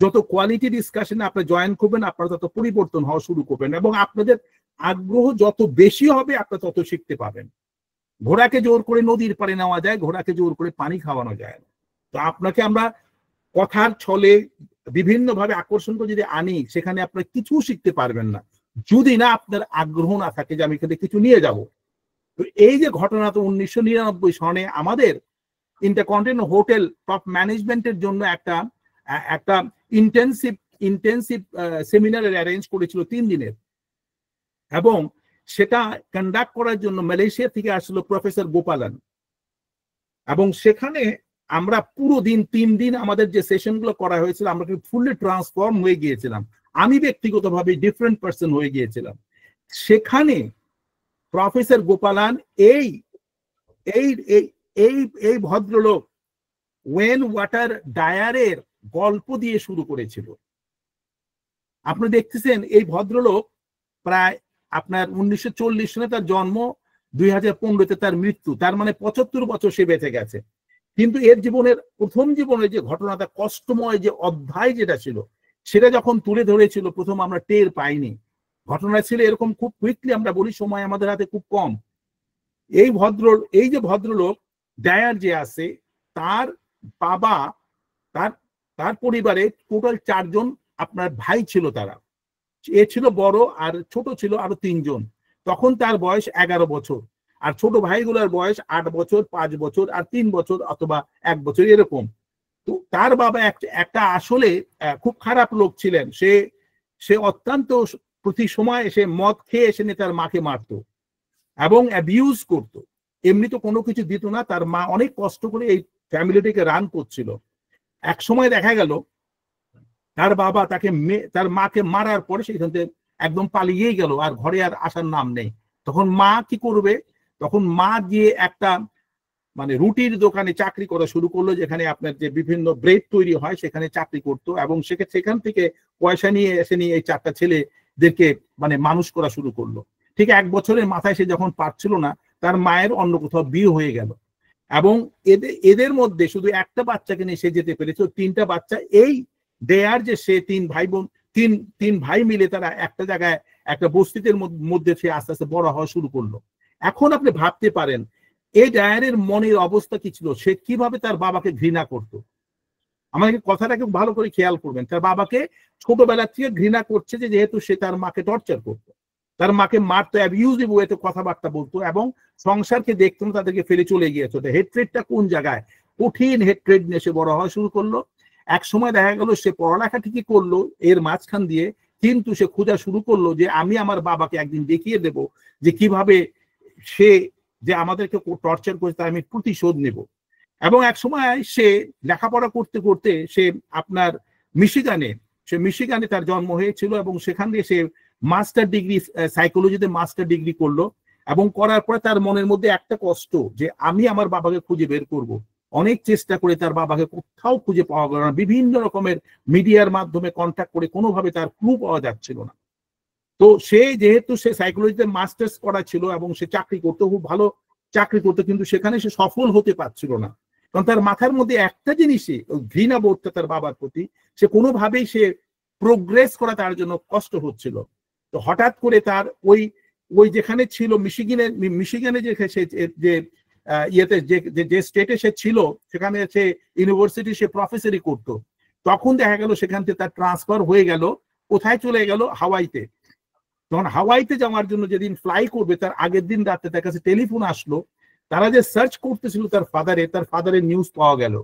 যত কোয়ালিটি ডিসকাশনে আপনি জয়েন করবেন আপনারা তত পরিবর্তন হওয়া শুরু করবেন এবং আপনাদের আগ্রহ যত বেশি হবে আপনারা তত শিখতে পাবেন। ঘোড়াকে জোর করে নদীর পাড়ে নেওয়া যায়, ঘোড়াকে জোর করে পানি খাওয়ানো যায় না। তো আপনাকে আমরা কথার ছলে বিভিন্ন ভাবে আকর্ষণ করে যদি আনি, সেখানে আপনার কিছু শিখতে পারবেন না যদি না আপনার আগ্রহ না থাকে যে আমি এখানে কিছু নিয়ে যাব। তো এই যে ঘটনা, তো 1999 সনে আমাদের ইন্টারকন্টিনেন্টাল হোটেল টপ ম্যানেজমেন্টের জন্য একটা ইন্টেন্সিভ সেমিনারের অ্যারেঞ্জ করেছিল 3 দিনের, এবং সেটা কন্ডাক্ট করার জন্য মালয়েশিয়া থেকে আসলো প্রফেসর গোপালন। এবং সেখানে আমরা পুরো দিন 3 দিন আমাদের যে সেশনগুলো করা হয়েছিল, আমরা ফুললি ট্রান্সফর্ম হয়ে গিয়েছিলাম। আমি ব্যক্তিগতভাবে ডিফারেন্ট পার্সন হয়ে গিয়েছিলাম। সেখানে প্রফেসর গোপালন এই এই এই এই ভদ্রলোক ওয়েন ওয়াটার ডায়ারের গল্প দিয়ে শুরু করেছিল। আপনি দেখতেছেন এই ভদ্রলোক প্রায় আপনার 1940 সনে তার জন্ম, 2015-তে তার মৃত্যু, তার মানে 75 বছর সে বেঁচে গেছে। কিন্তু এর জীবনের প্রথম জীবনের যে ঘটনাটা, কষ্টময় যে অধ্যায় যেটা ছিল, সেটা যখন তুলে ধরেছিল প্রথম আমরা টের পাইনি। ঘটনা ছিল এরকম, খুব কুইকলি আমরা বলি, সময় আমাদের হাতে খুব কম। এই যে ভদ্রলোক ডায়ার যে আছে, তার বাবা, তার পরিবারে টোটাল 4 জন আপনার ভাই ছিল। তারা এ ছিল বড়, আর ছোট ছিল আরো 3 জন। তখন তার বয়স 11 বছর, আর ছোট ভাইগুলোর বয়স 8 বছর, 5 বছর, আর 3 বছর অথবা 1 বছর এরকম। তো তার বাবা একটা আসলে খুব খারাপ লোক ছিলেন। সে অত্যন্ত প্রতি সময় সে মদ খেয়ে এসে তার মাকে মারতো এবং অ্যাবিউজ করতো। এমনি তো কোনো কিছু দিত না। তার মা অনেক কষ্ট করে এই ফ্যামিলিটিকে রান করছিল। এক সময় দেখা গেল তার বাবা তার মাকে মারার পরে সেখান থেকে একদম পালিয়েই গেল, আর ঘরে আর আসার নাম নেই। তখন মা কি করবে? তখন মা গিয়ে একটা মানে রুটির দোকানে চাকরি করা শুরু করলো, যেখানে আপনার যে বিভিন্ন ব্রেড তৈরি হয় সেখানে চাকরি করতো, এবং সেখান থেকে পয়সা নিয়ে এই 4টা ছেলেদেরকে মানে মানুষ করা শুরু করলো। ঠিক 1 বছরের মাথায় সে যখন পারছিল না, তার মায়ের অন্য কোথাও বিয়ে হয়ে গেল, এবং এদের মধ্যে শুধু একটা বাচ্চাকে নিয়ে সে যেতে পেরেছে। 3টা বাচ্চা এই দেয়ার যে সে 3 ভাই বোন, 3 ভাই মিলে তারা একটা জায়গায় একটা বস্তিতে মধ্যে সে আস্তে আস্তে বড় হওয়া শুরু করলো। এখন আপনি ভাবতে পারেন এই ডায়ারের মনের অবস্থা কি ছিল, সে কিভাবে তার বাবাকে ঘৃণা করতো। আমাকে কথাটাকে ভালো করে খেয়াল করবেন। তার বাবাকে ছোটবেলা থেকে ঘৃণা করছে, যেহেতু সে তার মাকে টর্চার করতো, তার মাকে মারতো, অ্যাবিউজিভ ওয়েতে কথাবার্তা বলতো, এবং সংসারকে দেখতো না, তাদেরকে ফেলে চলে গিয়েছে। হেট্রেডটা কোন জায়গায়, কঠিন হেট্রেড নিয়ে সে বড় হওয়া শুরু করলো। এক সময় দেখা গেল সে পড়ালেখা ঠিকই করলো এর মাঝখান দিয়ে, কিন্তু সে খোঁজা শুরু করলো যে আমি আমার বাবাকে একদিন দেখিয়ে দেব যে কিভাবে সে যে আমাদেরকে টর্চার করেছে তার আমি প্রতিশোধ নেব। এবং এক সময় সে লেখাপড়া করতে করতে সে আপনার মিশিগানে তার জন্ম হয়েছিল, এবং সেখান দিয়ে সে মাস্টার ডিগ্রি সাইকোলজিতে মাস্টার ডিগ্রি করলো। এবং করার পরে তার মনের মধ্যে একটা কষ্ট যে আমি আমার বাবাকে খুঁজে বের করব, অনেক চেষ্টা করে তার বাবাকে কোথাও খুঁজে পাওয়া গেল না, বিভিন্ন রকমের মিডিয়ার মাধ্যমে কন্ট্যাক্ট করে কোনোভাবে তার ক্লু পাওয়া যাচ্ছিল না। তো সে যেহেতু সে সাইকোলজিতে মাস্টার্স করা ছিল এবং সে চাকরি করতো, খুব ভালো চাকরি করতো, কিন্তু সেখানে সে সফল হতে পারছিল না, কারণ তার মাথার মধ্যে একটা জিনিসই ঘৃণা বোধটা তার বাবার প্রতি, সে কোনোভাবেই সে প্রোগ্রেস করা তার জন্য কষ্ট হচ্ছিল। তো হঠাৎ করে তার ওই ওই যেখানে ছিল মিশিগানে যে ইয়েতে যে স্টেটে সে ছিল, সেখানে সে ইউনিভার্সিটি সে প্রফেসরি করতো, তখন দেখা গেল সেখান থেকে তার ট্রান্সফার হয়ে গেল, কোথায় চলে গেল, হাওয়াইতে। তখন হাওয়াইতে যাওয়ার জন্য যেদিন ফ্লাই করবে তার আগের দিন রাতে তার কাছে টেলিফোন আসলো, তারা যে সার্চ করতেছিল তার ফাদারের নিউজ পাওয়া গেল,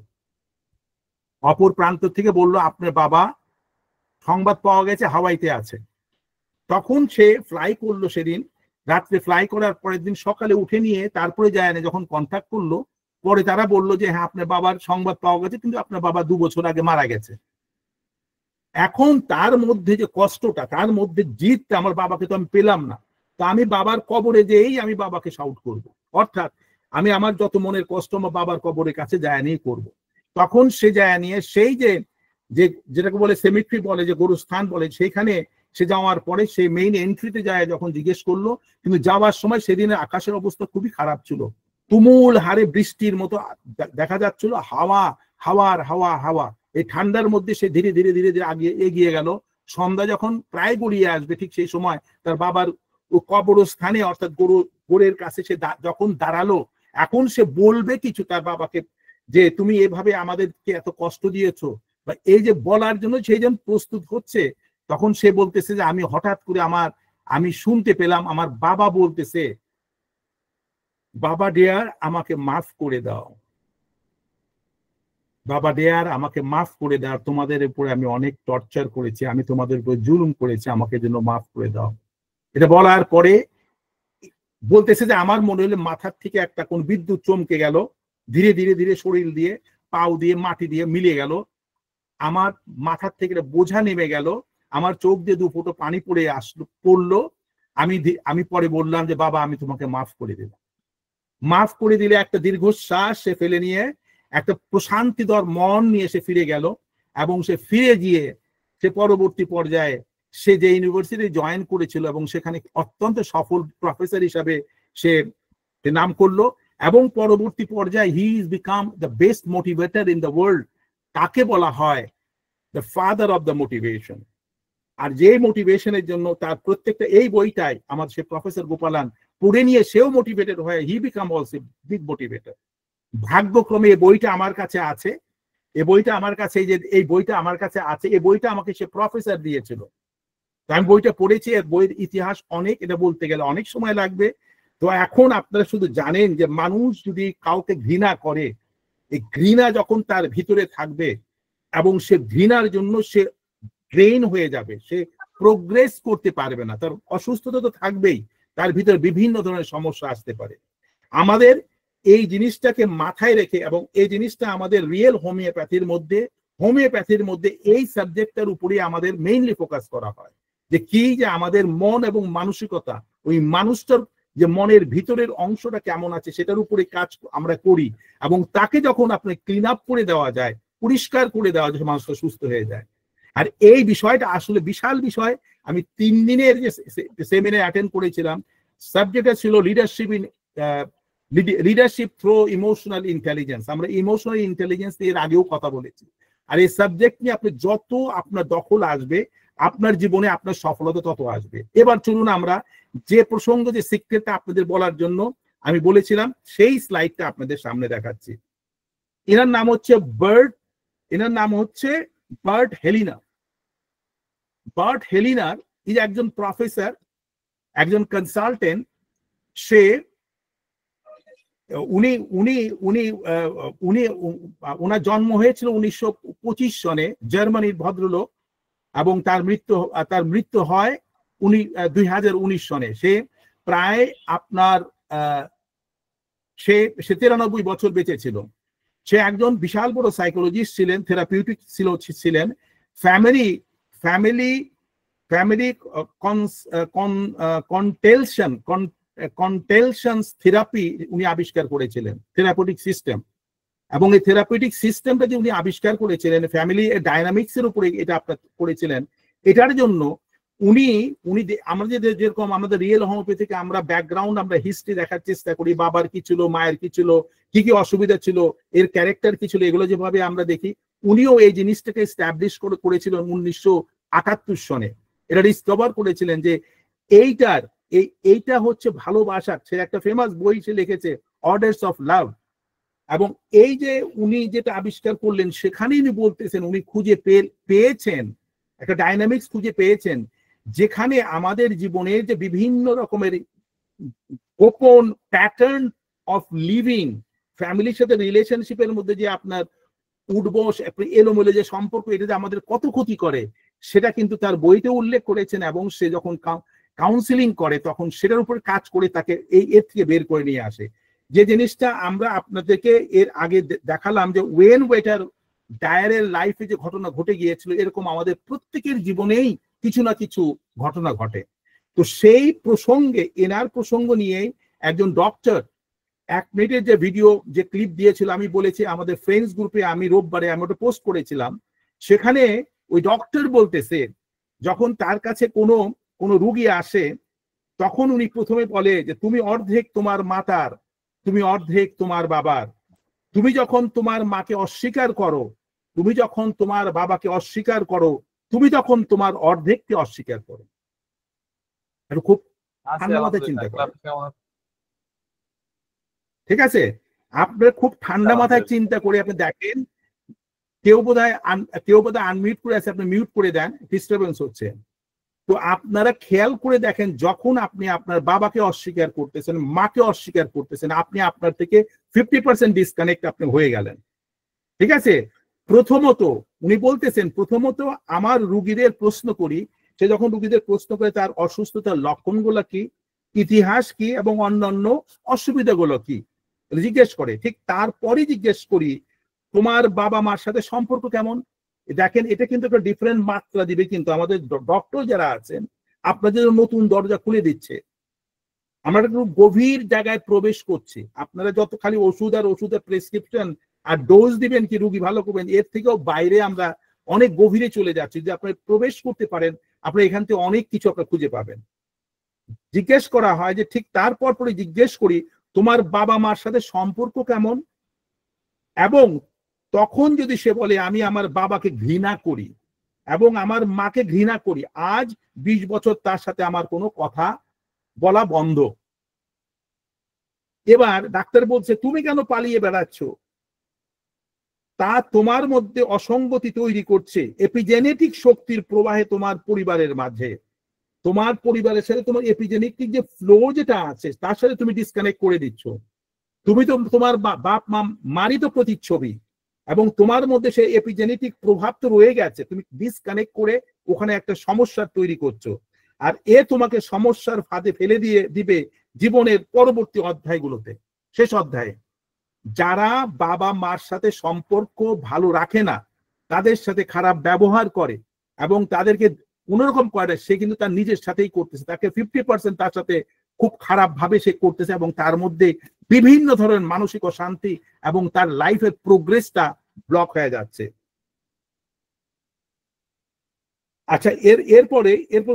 অপর প্রান্ত থেকে বললো আপনার বাবা সংবাদ পাওয়া গেছে হাওয়াইতে আছে। তখন সে ফ্লাই করলো, সেদিন রাত্রে ফ্লাই করার পরের দিন সকালে উঠে নিয়ে তারপরে যায় না, যখন কন্ট্যাক্ট করলো পরে তারা বললো যে হ্যাঁ আপনার বাবার সংবাদ পাওয়া গেছে, কিন্তু আপনার বাবা 2 বছর আগে মারা গেছে। এখন তার মধ্যে যে কষ্টটা, তার মধ্যে জিতটা, আমার বাবাকে তো আমি পেলাম না, তো আমি বাবার কবরে যেয়েই আমি বাবাকে শাউট করব, অর্থাৎ আমি আমার যত মনের কষ্ট আমার বাবার কবরের কাছে যায় নিয়ে করবো। তখন সে যায় নিয়ে সেই যেটাকে বলে সেমিট্রি বলে, যে গরুস্থান বলে, সেইখানে সে যাওয়ার পরে সে মেইন এন্ট্রিতে যায়, যখন জিজ্ঞেস করলো, কিন্তু যাওয়ার সময় সেদিনের আকাশের অবস্থা খুবই খারাপ ছিল, তুমুল হারে বৃষ্টির মতো দেখা যাচ্ছিল, হাওয়া। এই ঠান্ডার মধ্যে সে ধীরে ধীরে এগিয়ে গেল। সন্ধ্যা যখন প্রায় গড়িয়ে আসবে, ঠিক সেই সময় তার বাবার কবরস্থানে অর্থাৎ গোরের কাছে সে যখন দাঁড়ালো, এখন সে বলবে কিছু তার বাবাকে, যে তুমি এভাবে আমাদেরকে এত কষ্ট দিয়েছো, বা এই যে বলার জন্য সেই যেন প্রস্তুত হচ্ছে, তখন সে বলতেছে যে আমি হঠাৎ করে আমি শুনতে পেলাম আমার বাবা বলতেছে, বাবা ডিয়ার আমাকে মাফ করে দাও, বাবা ডিয়ার আমাকে মাফ করে দাও, তোমাদের উপরে আমি অনেক টর্চার করেছি, আমি তোমাদের উপরে জুলুম করেছি, আমাকে জন্য মাফ করে দাও। এটা বলার পরে বলতেছে যে আমার মনে হলো মাথার থেকে একটা কোন বিদ্যুৎ চমকে গেল, ধীরে ধীরে ধীরে শরীর দিয়ে পাও দিয়ে মাটি দিয়ে মিলে গেল, আমার মাথার থেকে বোঝা নেমে গেল, আমার চোখ দিয়ে 2 ফোঁটা পানি পড়লো। আমি পরে বললাম যে বাবা আমি তোমাকে মাফ করে দিলাম। মাফ করে দিলে একটা দীর্ঘশ্বাস সে ফেলে নিয়ে একটা প্রশান্তিধর মন নিয়ে সে ফিরে গেল, এবং সে ফিরে গিয়ে সে পরবর্তী পর্যায়ে সে যে ইউনিভার্সিটি জয়েন করেছিল এবং সেখানে অত্যন্ত সফল প্রফেসর হিসাবে সে নাম করলো, এবং পরবর্তী পর্যায়ে he is become the best motivator in the world. তাকে বলা হয় the father of the motivation. আর যে মোটিভেশনের জন্য তার প্রত্যেকটা এই বইটাই আমার সে প্রফেসর গোপালান পড়ে নিয়ে সেও মোটিভেটেড হয়, হি বিকাম অলসো বিগ মোটিভেটর। ভাগ্যক্রমে এই বইটা আমার কাছে আছে, এই বইটা আমার কাছে আছে, এই বইটা আমাকে সে প্রফেসর দিয়েছিল, আমি বইটা পড়েছি। এর বইয়ের ইতিহাস অনেক, এটা বলতে গেলে অনেক সময় লাগবে। তো এখন আপনারা শুধু জানেন যে মানুষ যদি কাউকে ঘৃণা করে, এই ঘৃণা যখন তার ভিতরে থাকবে এবং সে ঘৃণার জন্য সে ড্রেন হয়ে যাবে, সে প্রোগ্রেস করতে পারবে না, তার অসুস্থতা তো থাকবেই, তার ভিতরে বিভিন্ন ধরনের সমস্যা আসতে পারে। আমাদের এই জিনিসটাকে মাথায় রেখে, এবং এই জিনিসটা আমাদের রিয়েল হোমিওপ্যাথির মধ্যে এই সাবজেক্টটার উপরে আমাদের মেইনলি ফোকাস করা হয়, যে কি যে আমাদের মন এবং মানসিকতা, ওই মানুষটার যে মনের ভিতরের অংশটা কেমন আছে সেটার উপরে কাজ আমরা করি, এবং তাকে যখন আপনি ক্লিন আপ করে দেওয়া যায়, পরিষ্কার করে দেওয়া যায়, মানুষটা সুস্থ হয়ে যায়। আর এই বিষয়টা আসলে বিশাল বিষয়। আমি 3 দিনের যে সেমিনার অ্যাটেন্ড করেছিলাম, সাবজেক্টটা ছিল লিডারশিপ থ্রু ইমোশনাল ইন্টেলিজেন্স। আমরা ইমোশনাল ইন্টেলিজেন্স এর আগেও কথা বলেছি। আর এই সাবজেক্ট নিয়ে আপনি যত আপনার দখল আসবে, আপনার জীবনে আপনার সফলতা তত আসবে। এবার চলুন আমরা যে প্রসঙ্গ, যে সিক্রেটটা আপনাদের বলার জন্য আমি বলেছিলাম, সেই স্লাইডটা আপনাদের সামনে দেখাচ্ছি। এনার নাম হচ্ছে বার্ট হেলিনার। বার্ট হেলিনার ইজ একজন প্রফেসর, একজন কনসালটেন্ট। সে ওনার জন্ম হয়েছিল 1925 সনে, জার্মানির ভদ্রলোক, এবং তার মৃত্যু হয় 2019 সনে। সে প্রায় আপনার সে 93 বছর বেঁচে ছিল। সে একজন বিশাল বড় সাইকোলজিস্ট ছিলেন, থেরাপিউটিক ছিলেন। ফ্যামিলি কন্টেলশনস থেরাপি উনি আবিষ্কার করেছিলেন, থেরাপিউটিক সিস্টেম। এবং এই থেরাপিউটিক সিস্টেমটা যে উনি আবিষ্কার করেছিলেন, ফ্যামিলি ডাইনামিক্স এর উপরে এটা আপনার করেছিলেন, এটার জন্য উনি উনি আমরা যেরকম আমাদের রিয়েল হোমিওপ্যাথিকে আমরা ব্যাকগ্রাউন্ড, আমরা হিস্ট্রি দেখার চেষ্টা করি, বাবার কি ছিল, মায়ের কি ছিল, কি কি অসুবিধা ছিল, এর ক্যারেক্টার কি ছিল, এগুলো যেভাবে আমরা দেখি, উনিও এই জিনিসটাকে এস্টাবলিশ করেছিলেন 1978 সনে। এটা ডিসকভার করেছিলেন যে এইটা হচ্ছে ভালোবাসার, সে একটা ফেমাস বই সে লিখেছে, অর্ডার্স অফ লাভ। এবং এই যে উনি যেটা আবিষ্কার করলেন, সেখানেই উনি বলতেছেন উনি খুঁজে পেয়েছেন একটা ডাইনামিক্স খুঁজে পেয়েছেন, যেখানে আমাদের জীবনের যে বিভিন্ন রকমের গোপন প্যাটার্ন অফ লিভিং, ফ্যামিলির সাথে রিলেশনশিপের মধ্যে যে আপনার উঠবস, এলোমেলো যে সম্পর্ক, এটা যে আমাদের কত ক্ষতি করে, সেটা কিন্তু তার বইতে উল্লেখ করেছেন। এবং সে যখন কাউন্সিলিং করে তখন সেটার উপর কাজ করে তাকে এর থেকে বের করে নিয়ে আসে। যে জিনিসটা আমরা আপনাদেরকে এর আগে দেখালাম যে ওয়েন ওয়েটার ডায়ারের লাইফে যে ঘটনা ঘটে গিয়েছিল, এরকম আমাদের প্রত্যেকের জীবনেই কিছু না কিছু ঘটনা ঘটে। তো সেই প্রসঙ্গে, এনার প্রসঙ্গ নিয়েই একজন ডক্টর 1 মিনিটের যে ভিডিও, যে ক্লিপ দিয়েছিল, আমি বলেছি আমাদের ফ্রেন্ডস গ্রুপে, আমি রোববারে আমি ওটা পোস্ট করেছিলাম। সেখানে ওই ডক্টর বলতেছে, যখন তার কাছে কোনো রুগী আসে, তখন উনি প্রথমে বলে যে তুমি অর্ধেক তোমার মাতার, তুমি অর্ধেক তোমার বাবার। তুমি যখন তোমার মাকে অস্বীকার করো, তুমি যখন তোমার বাবাকে অস্বীকার করো, তুমি তখন তোমার অর্ধেককে অস্বীকার করো। খুব ঠান্ডা মাথায় চিন্তা করো, ঠিক আছে? আপনার খুব ঠান্ডা মাথায় চিন্তা করে আপনি দেখেন, কেউ বোধহয় আনমিউট করে আছে, আপনি মিউট করে দেন, ডিস্টারবেন্স হচ্ছে। তো আপনারা খেয়াল করে দেখেন, যখন আপনি আপনার বাবাকে অস্বীকার করতেছেন, মাকে অস্বীকার করতেছেন, আপনি আপনার থেকে 50% ডিসকানেক্ট আপনি হয়ে গেলেন, ঠিক আছে? প্রথমত উনি বলতেছেন, প্রথমত আমার রুগীদের প্রশ্ন করি, সে যখন রুগীদের প্রশ্ন করে তার অসুস্থতার লক্ষণগুলো কি, ইতিহাস কি, এবং অন্যান্য অসুবিধাগুলো কি জিজ্ঞেস করে। ঠিক তারপরে জিজ্ঞেস করি তোমার বাবা মার সাথে সম্পর্ক কেমন। দেখেন, এটা কিন্তু একটা ডিফারেন্ট মাত্রা দিবে, কিন্তু আমাদের ডক্টর যারা আছেন আপনাদের নতুন দরজা খুলে দিচ্ছে। আমরা একটু গভীর জায়গায় প্রবেশ করছি। আপনারা যত খালি ওষুধের প্রেসক্রিপশন আর ডোজ দিবেন কি রুগী ভালো করবেন, এর থেকেও বাইরে আমরা অনেক গভীরে চলে যাচ্ছি। যদি আপনি প্রবেশ করতে পারেন, আপনি এখান থেকে অনেক কিছু আপনার খুঁজে পাবেন। জিজ্ঞেস করা হয় যে ঠিক তারপর পরে জিজ্ঞেস করি তোমার বাবা মার সাথে সম্পর্ক কেমন, এবং তখন যদি সে বলে আমি আমার বাবাকে ঘৃণা করি এবং আমার মাকে ঘৃণা করি, আজ 20 বছর তার সাথে আমার কোনো কথা বলা বন্ধ। এবার ডাক্তার বলছে তুমি কেন পালিয়ে বেড়াচ্ছ, তা তোমার মধ্যে অসঙ্গতি তৈরি করছে এপিজেনেটিক শক্তির প্রবাহে তোমার পরিবারের মাঝে। তোমার পরিবারের সাথে তোমার এপিজেনেটিক যে ফ্লো যেটা আছে তার সাথে তুমি ডিসকানেক্ট করে দিচ্ছ। তুমি তো তোমার বাপ মারই তো প্রতিচ্ছবি, এবং তোমার মধ্যে সেই এপিজেনেটিক প্রভাব তো রয়ে গেছে, তুমি ডিসকানেক্ট করে ওখানে একটা সমস্যা তৈরি করছো। আর তোমাকে সমস্যার ফাঁদে ফেলে দিবে জীবনের পরবর্তী অধ্যায়গুলোতে। শেষ অধ্যায়ে যারা বাবা মার সাথে সম্পর্ক ভালো রাখে না, তাদের সাথে খারাপ ব্যবহার করে এবং তাদেরকে কোনোরকম করে, সে কিন্তু তার নিজের সাথেই করতেছে। তাকে 50% তার সাথে খুব খারাপ ভাবে সে করতেছে, এবং তার মধ্যে বিভিন্ন ধরনের মানসিক অশান্তি এবং তার লাইফের প্রোগ্রেসটা ব্লক হয়ে যাচ্ছে। আচ্ছা, এরপর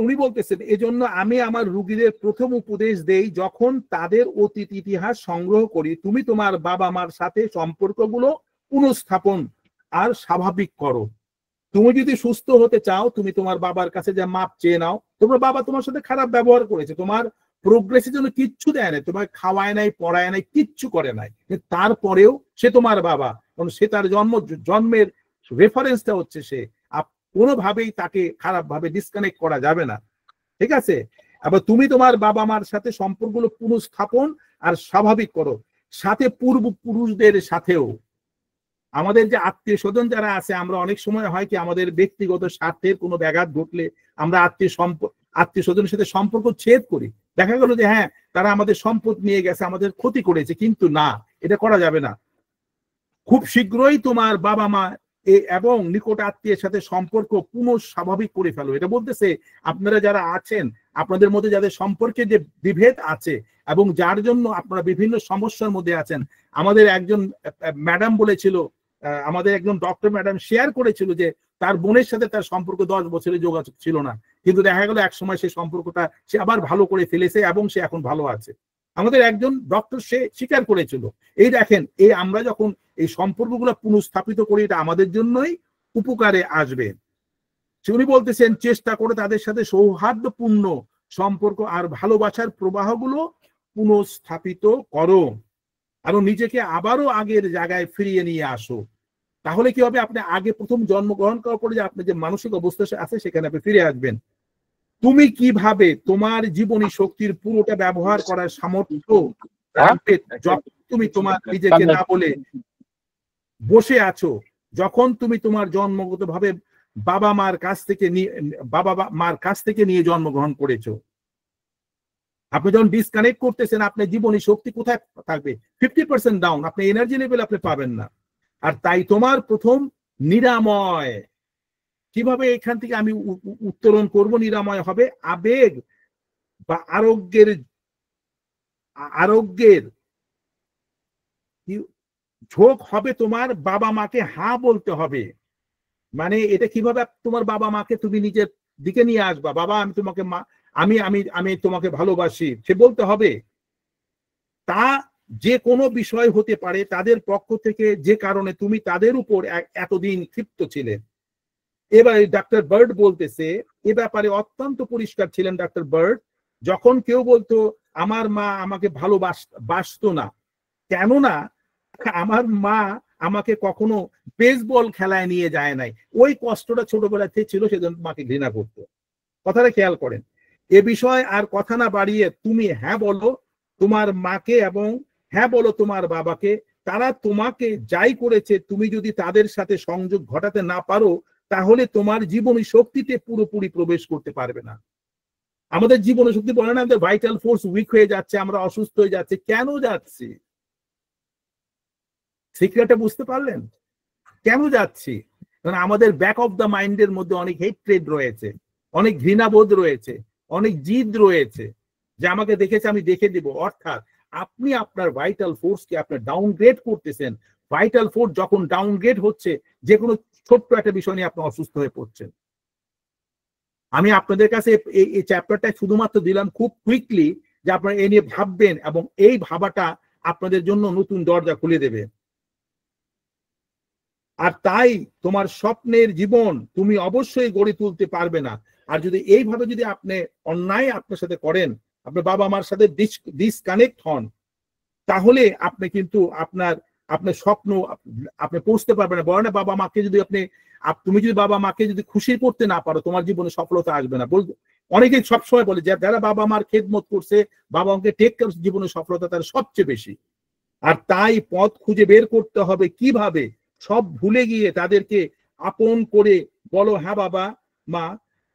উনি বলতেছেন, এজন্য আমি আমার রুগীদের প্রথম উপদেশ দেই, যখন তাদের অতীত ইতিহাস সংগ্রহ করি, তুমি তোমার বাবা মার সাথে সম্পর্কগুলো পুনঃস্থাপন আর স্বাভাবিক করো। তুমি যদি সুস্থ হতে চাও, তুমি তোমার বাবার কাছে যে মাপ চেয়ে নাও। তোমার বাবা তোমার সাথে খারাপ ব্যবহার করেছে, তোমার প্রোগ্রেসের জন্য কিচ্ছু দেয় নাই, তোমার খাওয়ায় নাই, পড়ায় নাই, কিচ্ছু করে নাই, তারপরেও সে তোমার বাবা, কারণ সে তার জন্মের রেফারেন্সটা হচ্ছে সে। কোনোভাবেই তাকে খারাপ ভাবে ডিসকানেক্ট করা যাবে না, ঠিক আছে? আবার তুমি তোমার বাবা মার সাথে সম্পর্কগুলো পুনঃস্থাপন আর স্বাভাবিক করো, সাথে পূর্বপুরুষদের সাথেও। আমাদের যে আত্মীয় স্বজন যারা আছে, আমরা অনেক সময় হয় কি আমাদের ব্যক্তিগত স্বার্থের কোনো ব্যাঘাত ঘটলে আমরা আত্মীয় স্বজনের সাথে সম্পর্ক ছেদ করি। দেখা গেল যে হ্যাঁ, তারা আমাদের সম্পদ নিয়ে গেছে, আমাদের ক্ষতি করেছে, কিন্তু না, এটা করা যাবে না। খুব শীঘ্রই তোমার বাবা মা এবং নিকট আত্মীয়ের সাথে সম্পর্ক পুনঃ স্বাভাবিক করে ফেলো। এটা বলতেছে আপনারা যারা আছেন, আপনাদের মধ্যে যাদের সম্পর্কে যে বিভেদ আছে এবং যার জন্য আপনারা বিভিন্ন সমস্যার মধ্যে আছেন। আমাদের একজন ম্যাডাম বলেছিল, আমাদের একজন ডক্টর ম্যাডাম শেয়ার করেছিল যে তার বোনের সাথে তার সম্পর্ক 10 বছরের যোগাযোগ ছিল না, কিন্তু দেখা গেল এক সময় সেই সম্পর্কটা সে আবার ভালো করে ফেলেছে এবং সে এখন ভালো আছে। আমাদের একজন ডক্টর সে স্বীকার করেছিল। এই দেখেন, এই আমরা যখন এই সম্পর্কগুলো পুনঃস্থাপিত করি, এটা আমাদের জন্যই উপকারে আসবে। উনি বলতেছেন চেষ্টা করে তাদের সাথে সৌহার্দ্যপূর্ণ সম্পর্ক আর ভালোবাসার প্রবাহগুলো পুনঃস্থাপিত করো, আর নিজেকে আবারও আগের জায়গায় ফিরিয়ে নিয়ে আসো। তাহলে কি হবে, আপনি আগে প্রথম জন্মগ্রহণ করার পরে যে আপনার যে মানসিক অবস্থা আছে সেখানে আপনি ফিরে আসবেন। তুমি কিভাবে তোমার জীবনী শক্তির পুরোটা ব্যবহার করার সামর্থ্য রাখবে যখন তুমি তোমার নিজেকে না বলে বসে আছো, যখন তুমি তোমার জন্মগত ভাবে বাবা মার কাছ থেকে নিয়ে জন্মগ্রহণ করেছো। আপনি যখন ডিসকানেক্ট করতেছেন, আপনার জীবনী শক্তি কোথায় থাকবে? 50% ডাউন, আপনি এনার্জি লেভেল আপনি পাবেন না। আর তাই তোমার প্রথম নিরাময়, কিভাবে এখান থেকে আমি উত্তরণ করব, নিরাময় হবে আবেগ বা আরোগ্যের ঝোঁক হবে তোমার বাবা মাকে হ্যাঁ বলতে হবে। মানে এটা কিভাবে তোমার বাবা মাকে তুমি নিজের দিকে নিয়ে আসবা, বাবা আমি তোমাকে আমি আমি আমি তোমাকে ভালোবাসি সে বলতে হবে। তা যে কোনো বিষয় হতে পারে, তাদের পক্ষ থেকে যে কারণে তুমি তাদের উপর এতদিন ক্ষিপ্ত ছিলেন। এবার ডাক্তার বার্ড বলতেছে এ ব্যাপারে অত্যন্ত পরিষ্কার ছিলেন ডাক্তার বার্ড। যখন কেউ বলতো আমার মা আমাকে ভালোবাসতো না, কেননা আমার মা আমাকে কখনো বেসবল খেলায় নিয়ে যায় নাই, ওই কষ্টটা ছোটবেলাতে ছিল, সেজন্য মাকে ঘৃণা করতো। কথাটা খেয়াল করেন। এ বিষয়ে আর কথা না বাড়িয়ে তুমি হ্যাঁ বলো তোমার মাকে এবং হ্যাঁ বলো তোমার বাবাকে। তারা তোমাকে যাই করেছে, তুমি যদি তাদের সাথে সংযোগ ঘটাতে না পারো, তাহলে তোমার জীবনী শক্তিতে পুরোপুরি প্রবেশ করতে পারবে না। আমাদের জীবনী শক্তি বলে না, আমাদের ভাইটাল ফোর্স উইক হয়ে যাচ্ছে, আমরা অসুস্থ হয়ে যাচ্ছে। কেন যাচ্ছি? সিক্রেটটা বুঝতে পারলেন কেন যাচ্ছি? কারণ আমাদের ব্যাক অফ দ্য মাইন্ডের মধ্যে অনেক হেট্রেড রয়েছে, অনেক ঘৃণাবোধ রয়েছে, অনেক জিদ রয়েছে যে আমাকে দেখেছে আমি দেখে দিব। অর্থাৎ আপনি আপনার ভাইটাল ফোর্সকে আপনার ডাউনগ্রেড করতেছেন। ভাইটাল ফোর্স যখন ডাউনগ্রেড হচ্ছে, যে কোনো ছোট্ট একটা বিষয় নিয়ে আপনি অসুস্থ হয়ে পড়ছেন। আমি আপনাদের কাছে এই চ্যাপ্টারটা শুধুমাত্র দিলাম খুব কুইকলি, যে আপনারা এ নিয়ে ভাববেন এবং এই ভাবাটা আপনাদের জন্য নতুন দরজা খুলে দেবে। আর তাই তোমার স্বপ্নের জীবন তুমি অবশ্যই গড়ে তুলতে পারবে না। আর যদি এইভাবে যদি আপনি অন্যায় আপনার সাথে করেন, আপনার বাবা মার সাথে ডিসকানেক্ট হন, তাহলে আপনি কিন্তু আপনার স্বপ্ন আপনি পৌঁছতে পারবেন না। বলেন না, বাবা মাকে যদি তুমি যদি বাবা মাকে যদি খুশি করতে না পারো, তোমার জীবনে সফলতা আসবে না। অনেকেই সবসময় বলে যে যারা বাবা মার খেদমত করছে, বাবা মাকে টেক কেয়ার, জীবনে সফলতা তার সবচেয়ে বেশি। আর তাই পথ খুঁজে বের করতে হবে কিভাবে সব ভুলে গিয়ে তাদেরকে আপন করে বলো, হ্যাঁ বাবা মা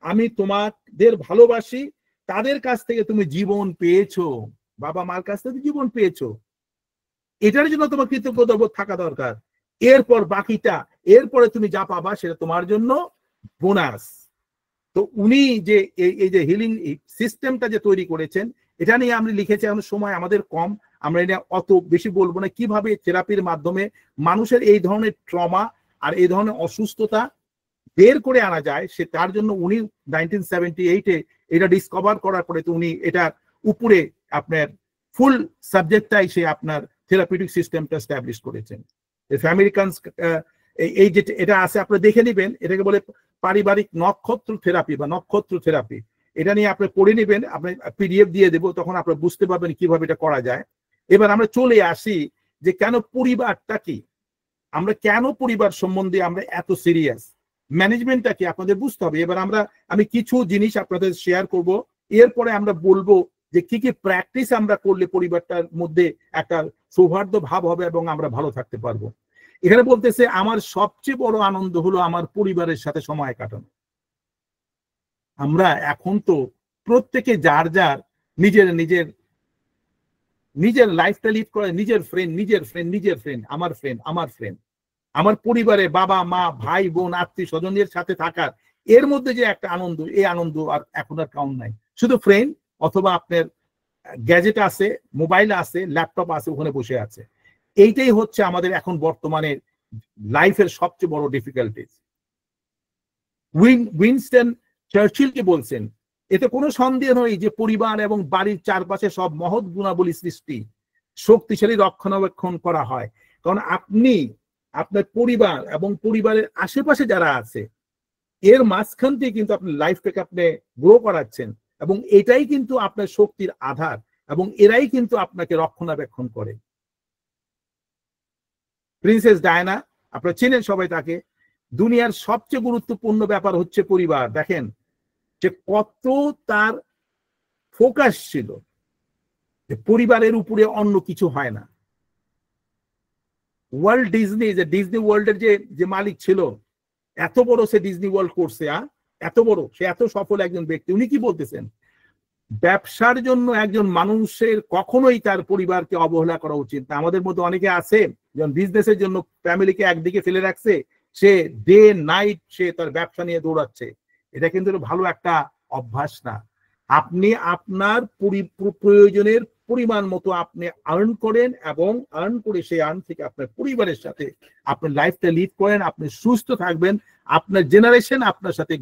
আমি তোমাদের ভালোবাসি, তাদের কাছ থেকে তুমি জীবন পেয়েছো, বাবা মার কাছ থেকে জীবন পেয়েছো, এটার জন্য তোমার কৃতজ্ঞতা থাকা দরকার। এরপর বাকিটা, এরপরে তুমি যা পাবা সেটা তোমার জন্য বোনাস। তো উনি যে এই যে হিলিং সিস্টেমটা যে তৈরি করেছেন, এটা নিয়ে আমি লিখেছি। এখন সময় আমাদের কম, আমরা এটা অত বেশি বলবো না। কিভাবে থেরাপির মাধ্যমে মানুষের এই ধরনের ট্রমা আর এই ধরনের অসুস্থতা বের করে আনা যায়, সে তার জন্য উনি 1978-এ এটা ডিসকভার করার পরে তো উনি এটার উপরে আপনার ফুল সাবজেক্টটাই সে আপনার থেরাপিউটিক সিস্টেমটা এস্টাবলিশ করেছেন। আমেরিকান এই যে এটা আছে আপনারা দেখে নেবেন, এটাকে বলে পারিবারিক নক্ষত্র থেরাপি বা নক্ষত্র থেরাপি। এটা নিয়ে আপনি পড়ে নেবেন, আপনি পিডিএফ দিয়ে দেবো, তখন আপনারা বুঝতে পারবেন কিভাবে এটা করা যায়। এবার আমরা চলে আসি যে কেন পরিবারটা কি, আমরা কেন পরিবার সম্বন্ধে আমরা এত সিরিয়াস, ম্যানেজমেন্টটা কি আপনাদের বুঝতে হবে। এবার আমি কিছু জিনিস আপনাদের শেয়ার করব, এরপরে আমরা বলবো যে কি কি প্র্যাকটিস আমরা করলে পরিবারটার মধ্যে একটা সৌহার্দ্য ভাব হবে এবং আমরা ভালো থাকতে পারবো। এখানে বলতেছে আমার সবচেয়ে বড় আনন্দ হলো আমার পরিবারের সাথে সময় কাটানো। আমরা এখন তো প্রত্যেকে যার যার নিজের লাইফটা লিড করে, নিজের ফ্রেন্ড, আমার ফ্রেন্ড। আমার পরিবারে বাবা মা ভাই বোন আত্মীয় স্বজনের সাথে থাকার এর মধ্যে যে একটা আনন্দ, এই আনন্দ আর এখন আর কাউন্ট নাই। শুধু ফ্রেন্ড অথবা আপনার গ্যাজেট আছে, মোবাইল আছে, ল্যাপটপ আছে, ওখানে বসে আছে। এইটাই হচ্ছে আমাদের এখন বর্তমানে লাইফের সবচেয়ে বড় ডিফিকাল্টিজ। উইনস্টন চার্চিলকে বলছেন, এতে কোনো সন্দেহ নেই যে পরিবার এবং বাড়ির চারপাশে সব মহৎ গুণাবলী সৃষ্টি শক্তিশালী রক্ষণাবেক্ষণ করা হয়। কারণ আপনি আপনার পরিবার এবং পরিবারের আশেপাশে যারা আছে এর মাঝখান থেকে কিন্তু আপনার লাইফটাকে আপনি গ্রো করাচ্ছেন, এবং এটাই কিন্তু আপনার শক্তির আধার, এবং এরাই কিন্তু আপনাকে রক্ষণাবেক্ষণ করে। প্রিন্সেস ডায়ানা, আপনারা চেনেন সবাই তাকে, দুনিয়ার সবচেয়ে গুরুত্বপূর্ণ ব্যাপার হচ্ছে পরিবার। দেখেন যে কত তার ফোকাস ছিল যে পরিবারের উপরে অন্য কিছু হয় না। ওয়ার্ল্ড ডিজনি, যে ডিজনি ওয়ার্ল্ডের যে মালিক ছিল, এত বড় সে ডিজনি ওয়ার্ল্ড করছে, এত বড়, সে এত সফল একজন ব্যক্তি, উনি কি বলতেছেন, ব্যবসার জন্য একজন মানুষের কখনোই তার পরিবারকে অবহেলা করা উচিত না। আমাদের মধ্যে অনেকে আছে যেমন বিজনেসের জন্য ফ্যামিলিকে একদিকে ফেলে রাখছে, সে ডে নাইট সে তার ব্যবসা নিয়ে দৌড়াচ্ছে। এটা কিন্তু ভালো একটা অভ্যাস না। আপনি আপনার প্রয়োজনের পরিমাণ মতো আপনি আর্ন করেন, এবং আর্ন করে সেই আর্ন থেকে আপনার পরিবারের সাথে আপনার লাইফটা লিড করেন, আপনি সুস্থ থাকবেন, আপনার জেনারেশন আপনার সাথে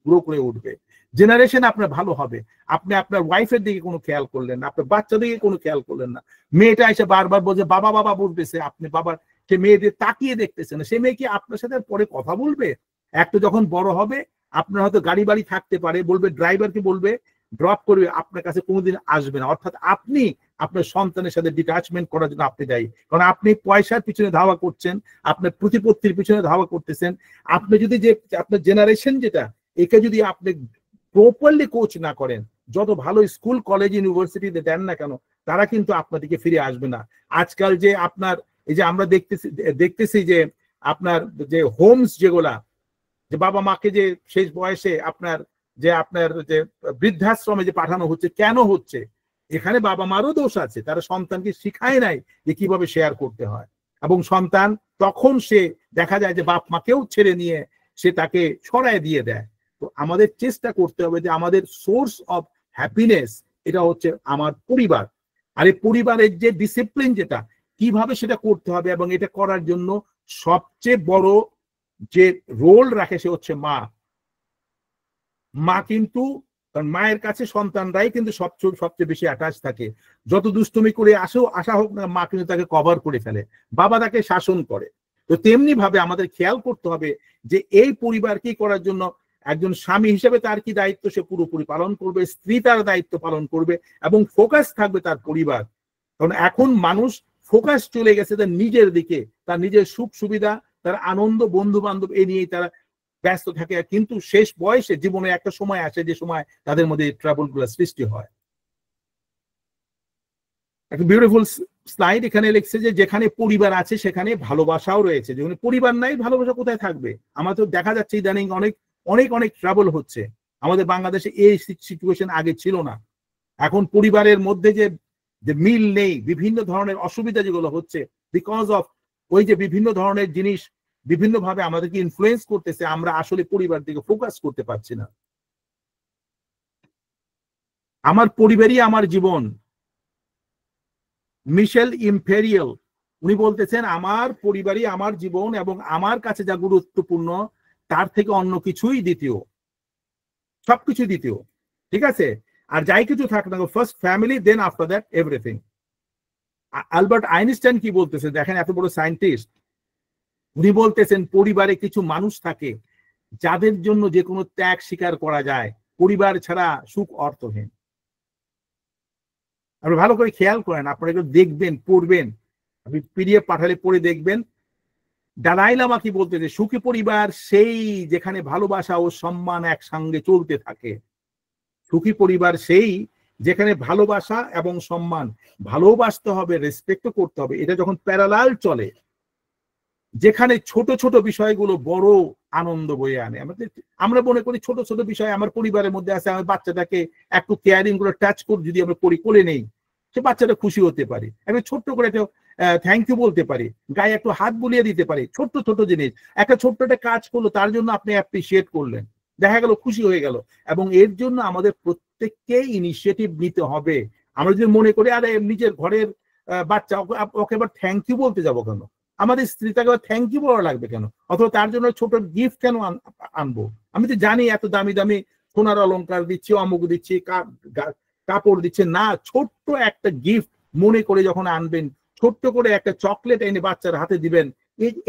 গ্রো করে উঠবে, জেনারেশন আপনার ভালো হবে। আপনি আপনার ওয়াইফের দিকে কোনো খেয়াল করলেন না, আপনার বাচ্চা দিকে কোনো খেয়াল করলেন না, মেয়েটা এসে বারবার বলছে বাবা বাবা বলতেছে, আপনি বাবার সে মেয়েদের তাকিয়ে দেখতেছে না, সে মেয়ে কি আপনার সাথে পরে কথা বলবে? একটা যখন বড় হবে, আপনার হয়তো গাড়ি বাড়ি থাকতে পারে, বলবে ড্রাইভারকে বলবে ড্রপ করবে, আপনার কাছে কোনোদিন আসবে না। অর্থাৎ আপনি আপনার সন্তানের সাথে ডিটাচমেন্ট করার জন্য আপনি দায়ী, কারণ আপনি পয়সার পিছনে ধাওয়া করছেন, আপনার প্রতিপত্তির পিছনে ধাওয়া করতেছেন। আপনি যদি যে আপনার জেনারেশন যেটা, একে যদি আপনি প্রপারলি কোচ না করেন, যত ভালো স্কুল কলেজ ইউনিভার্সিটিতে দেন না কেন, তারা কিন্তু আপনার দিকে ফিরে আসবে না। আজকাল যে আপনার এই যে আমরা দেখতেছি যে আপনার যে হোমস যেগুলা, যে বাবা মাকে যে শেষ বয়সে আপনার যে বৃদ্ধাশ্রমে যে পাঠানো হচ্ছে, কেন হচ্ছে? এখানে বাবা মারও দোষ আছে, তারা সন্তানকে শিখায় নাই যে কিভাবে শেয়ার করতে হয়, এবং সন্তান তখন সে দেখা যায় যে বাপ মাকেও ছেড়ে নিয়ে সে তাকে ছড়ায় দিয়ে দেয়। তো আমাদের চেষ্টা করতে হবে যে আমাদের সোর্স অফ হ্যাপিনেস এটা হচ্ছে আমার পরিবার, আর এই পরিবারের যে ডিসিপ্লিন যেটা কিভাবে সেটা করতে হবে, এবং এটা করার জন্য সবচেয়ে বড় যে রোল রাখে সে হচ্ছে মা। মা কিন্তু, কারণ মায়ের কাছে সন্তানরাই কিন্তু সবচেয়ে বেশি অ্যাটাচ থাকে। যত দুষ্টুমি করে আসা হোক না, মা কিন্তু তাকে কভার করে ফেলে, বাবা তাকে শাসন করে। তো তেমনি ভাবে আমাদের খেয়াল করতে হবে যে এই পরিবার কি করার জন্য একজন স্বামী হিসেবে তার কি দায়িত্ব সে পুরোপুরি পালন করবে, স্ত্রী তার দায়িত্ব পালন করবে, এবং ফোকাস থাকবে তার পরিবার। কারণ এখন মানুষ ফোকাস চলে গেছে তার নিজের দিকে, তার নিজের সুখ সুবিধা, তার আনন্দ, বন্ধু বান্ধব এ নিয়েই তারা ব্যস্ত থাকে। কিন্তু শেষ বয়সে জীবনে একটা সময় আসে যে সময় তাদের মধ্যে ট্রাবল গুলো সৃষ্টি হয়। একটা বিউটিফুল স্লাইড এখানে লিখছে যে যেখানে পরিবার আছে সেখানে ভালোবাসাও রয়েছে, যেখানে পরিবার নাই ভালোবাসা কোথায় থাকবে? আমার তো দেখা যাচ্ছে ইদানিং অনেক অনেক অনেক ট্রাবল হচ্ছে। আমাদের বাংলাদেশে এই সিচুয়েশন আগে ছিল না। এখন পরিবারের মধ্যে যে মিল নেই, বিভিন্ন ধরনের অসুবিধা যেগুলো হচ্ছে বিকজ অফ ওই যে বিভিন্ন ধরনের জিনিস বিভিন্ন ভাবে আমাদেরকে ইনফ্লুয়েন্স করতেছে, আমরা আসলে পরিবার দিকে ফোকাস করতে পারছি না। আমার পরিবারই আমার জীবন, মিশেল ইম্পেরিয়াল উনি বলতেছেন আমার পরিবারই আমার জীবন, এবং আমার কাছে যা গুরুত্বপূর্ণ তার থেকে অন্য কিছুই দ্বিতীয়, সবকিছু দ্বিতীয়। ঠিক আছে? আর যাই কিছু থাক না, first family, then after that everything. Albert Einstein কি বলতেছে দেখেন, এত বড় সায়েন্টিস্ট, উনি বলতেছেন পরিবারে কিছু মানুষ থাকে যাদের জন্য যে কোনো ত্যাগ স্বীকার করা যায়, পরিবার ছাড়া সুখ অর্থহীন। আপনি ভালো করে খেয়াল করেন, আপনারা একটু দেখবেন, পড়বেন, আপনি পিডিএফ পাঠালে পড়ে দেখবেন দালাই লামা কি বলতেছে, সুখী পরিবার সেই যেখানে ভালোবাসা ও সম্মান একসঙ্গে চলতে থাকে। সুখী পরিবার সেই যেখানে ভালোবাসা এবং সম্মান, ভালোবাসতে হবে, রেসপেক্ট করতে হবে, এটা যখন প্যারালাল চলে, যেখানে ছোট ছোট বিষয়গুলো বড় আনন্দ বয়ে আনে। আমরা মনে করি ছোট ছোট বিষয় আমার পরিবারের মধ্যে আছে, আমার বাচ্চাটাকে একটু কেয়ারিং করে টাচ করে যদি আমরা করি, কোলে নেই, সে বাচ্চাটা খুশি হতে পারি। আমি ছোট্ট করে থ্যাংক ইউ বলতে পারি, গায়ে একটু হাত বুলিয়ে দিতে পারি, ছোট্ট ছোট্ট জিনিস, একটা ছোট্ট একটা কাজ করলো তার জন্য আপনি অ্যাপ্রিসিয়েট করলেন, দেখা গেল খুশি হয়ে গেল। এবং এর জন্য আমাদের প্রত্যেককে ইনিশিয়েটিভ নিতে হবে। আমরা যদি মনে করি আরে নিজের ঘরের বাচ্চা, ওকে আবার থ্যাংক ইউ বলতে যাবো কেন, আমাদের স্ত্রী তাকে থ্যাংক ইউ বলা লাগবে কেন, অথবা তার জন্য ছোট গিফট কেন আনবো? আমি তো জানি এত দামি দামি সোনার অলংকার দিচ্ছি, অমুক দিচ্ছি, কাপড় দিচ্ছে না, ছোট্ট একটা গিফট মনে করে যখন আনবেন, ছোট্ট করে একটা চকলেট এনে বাচ্চার হাতে দিবেন,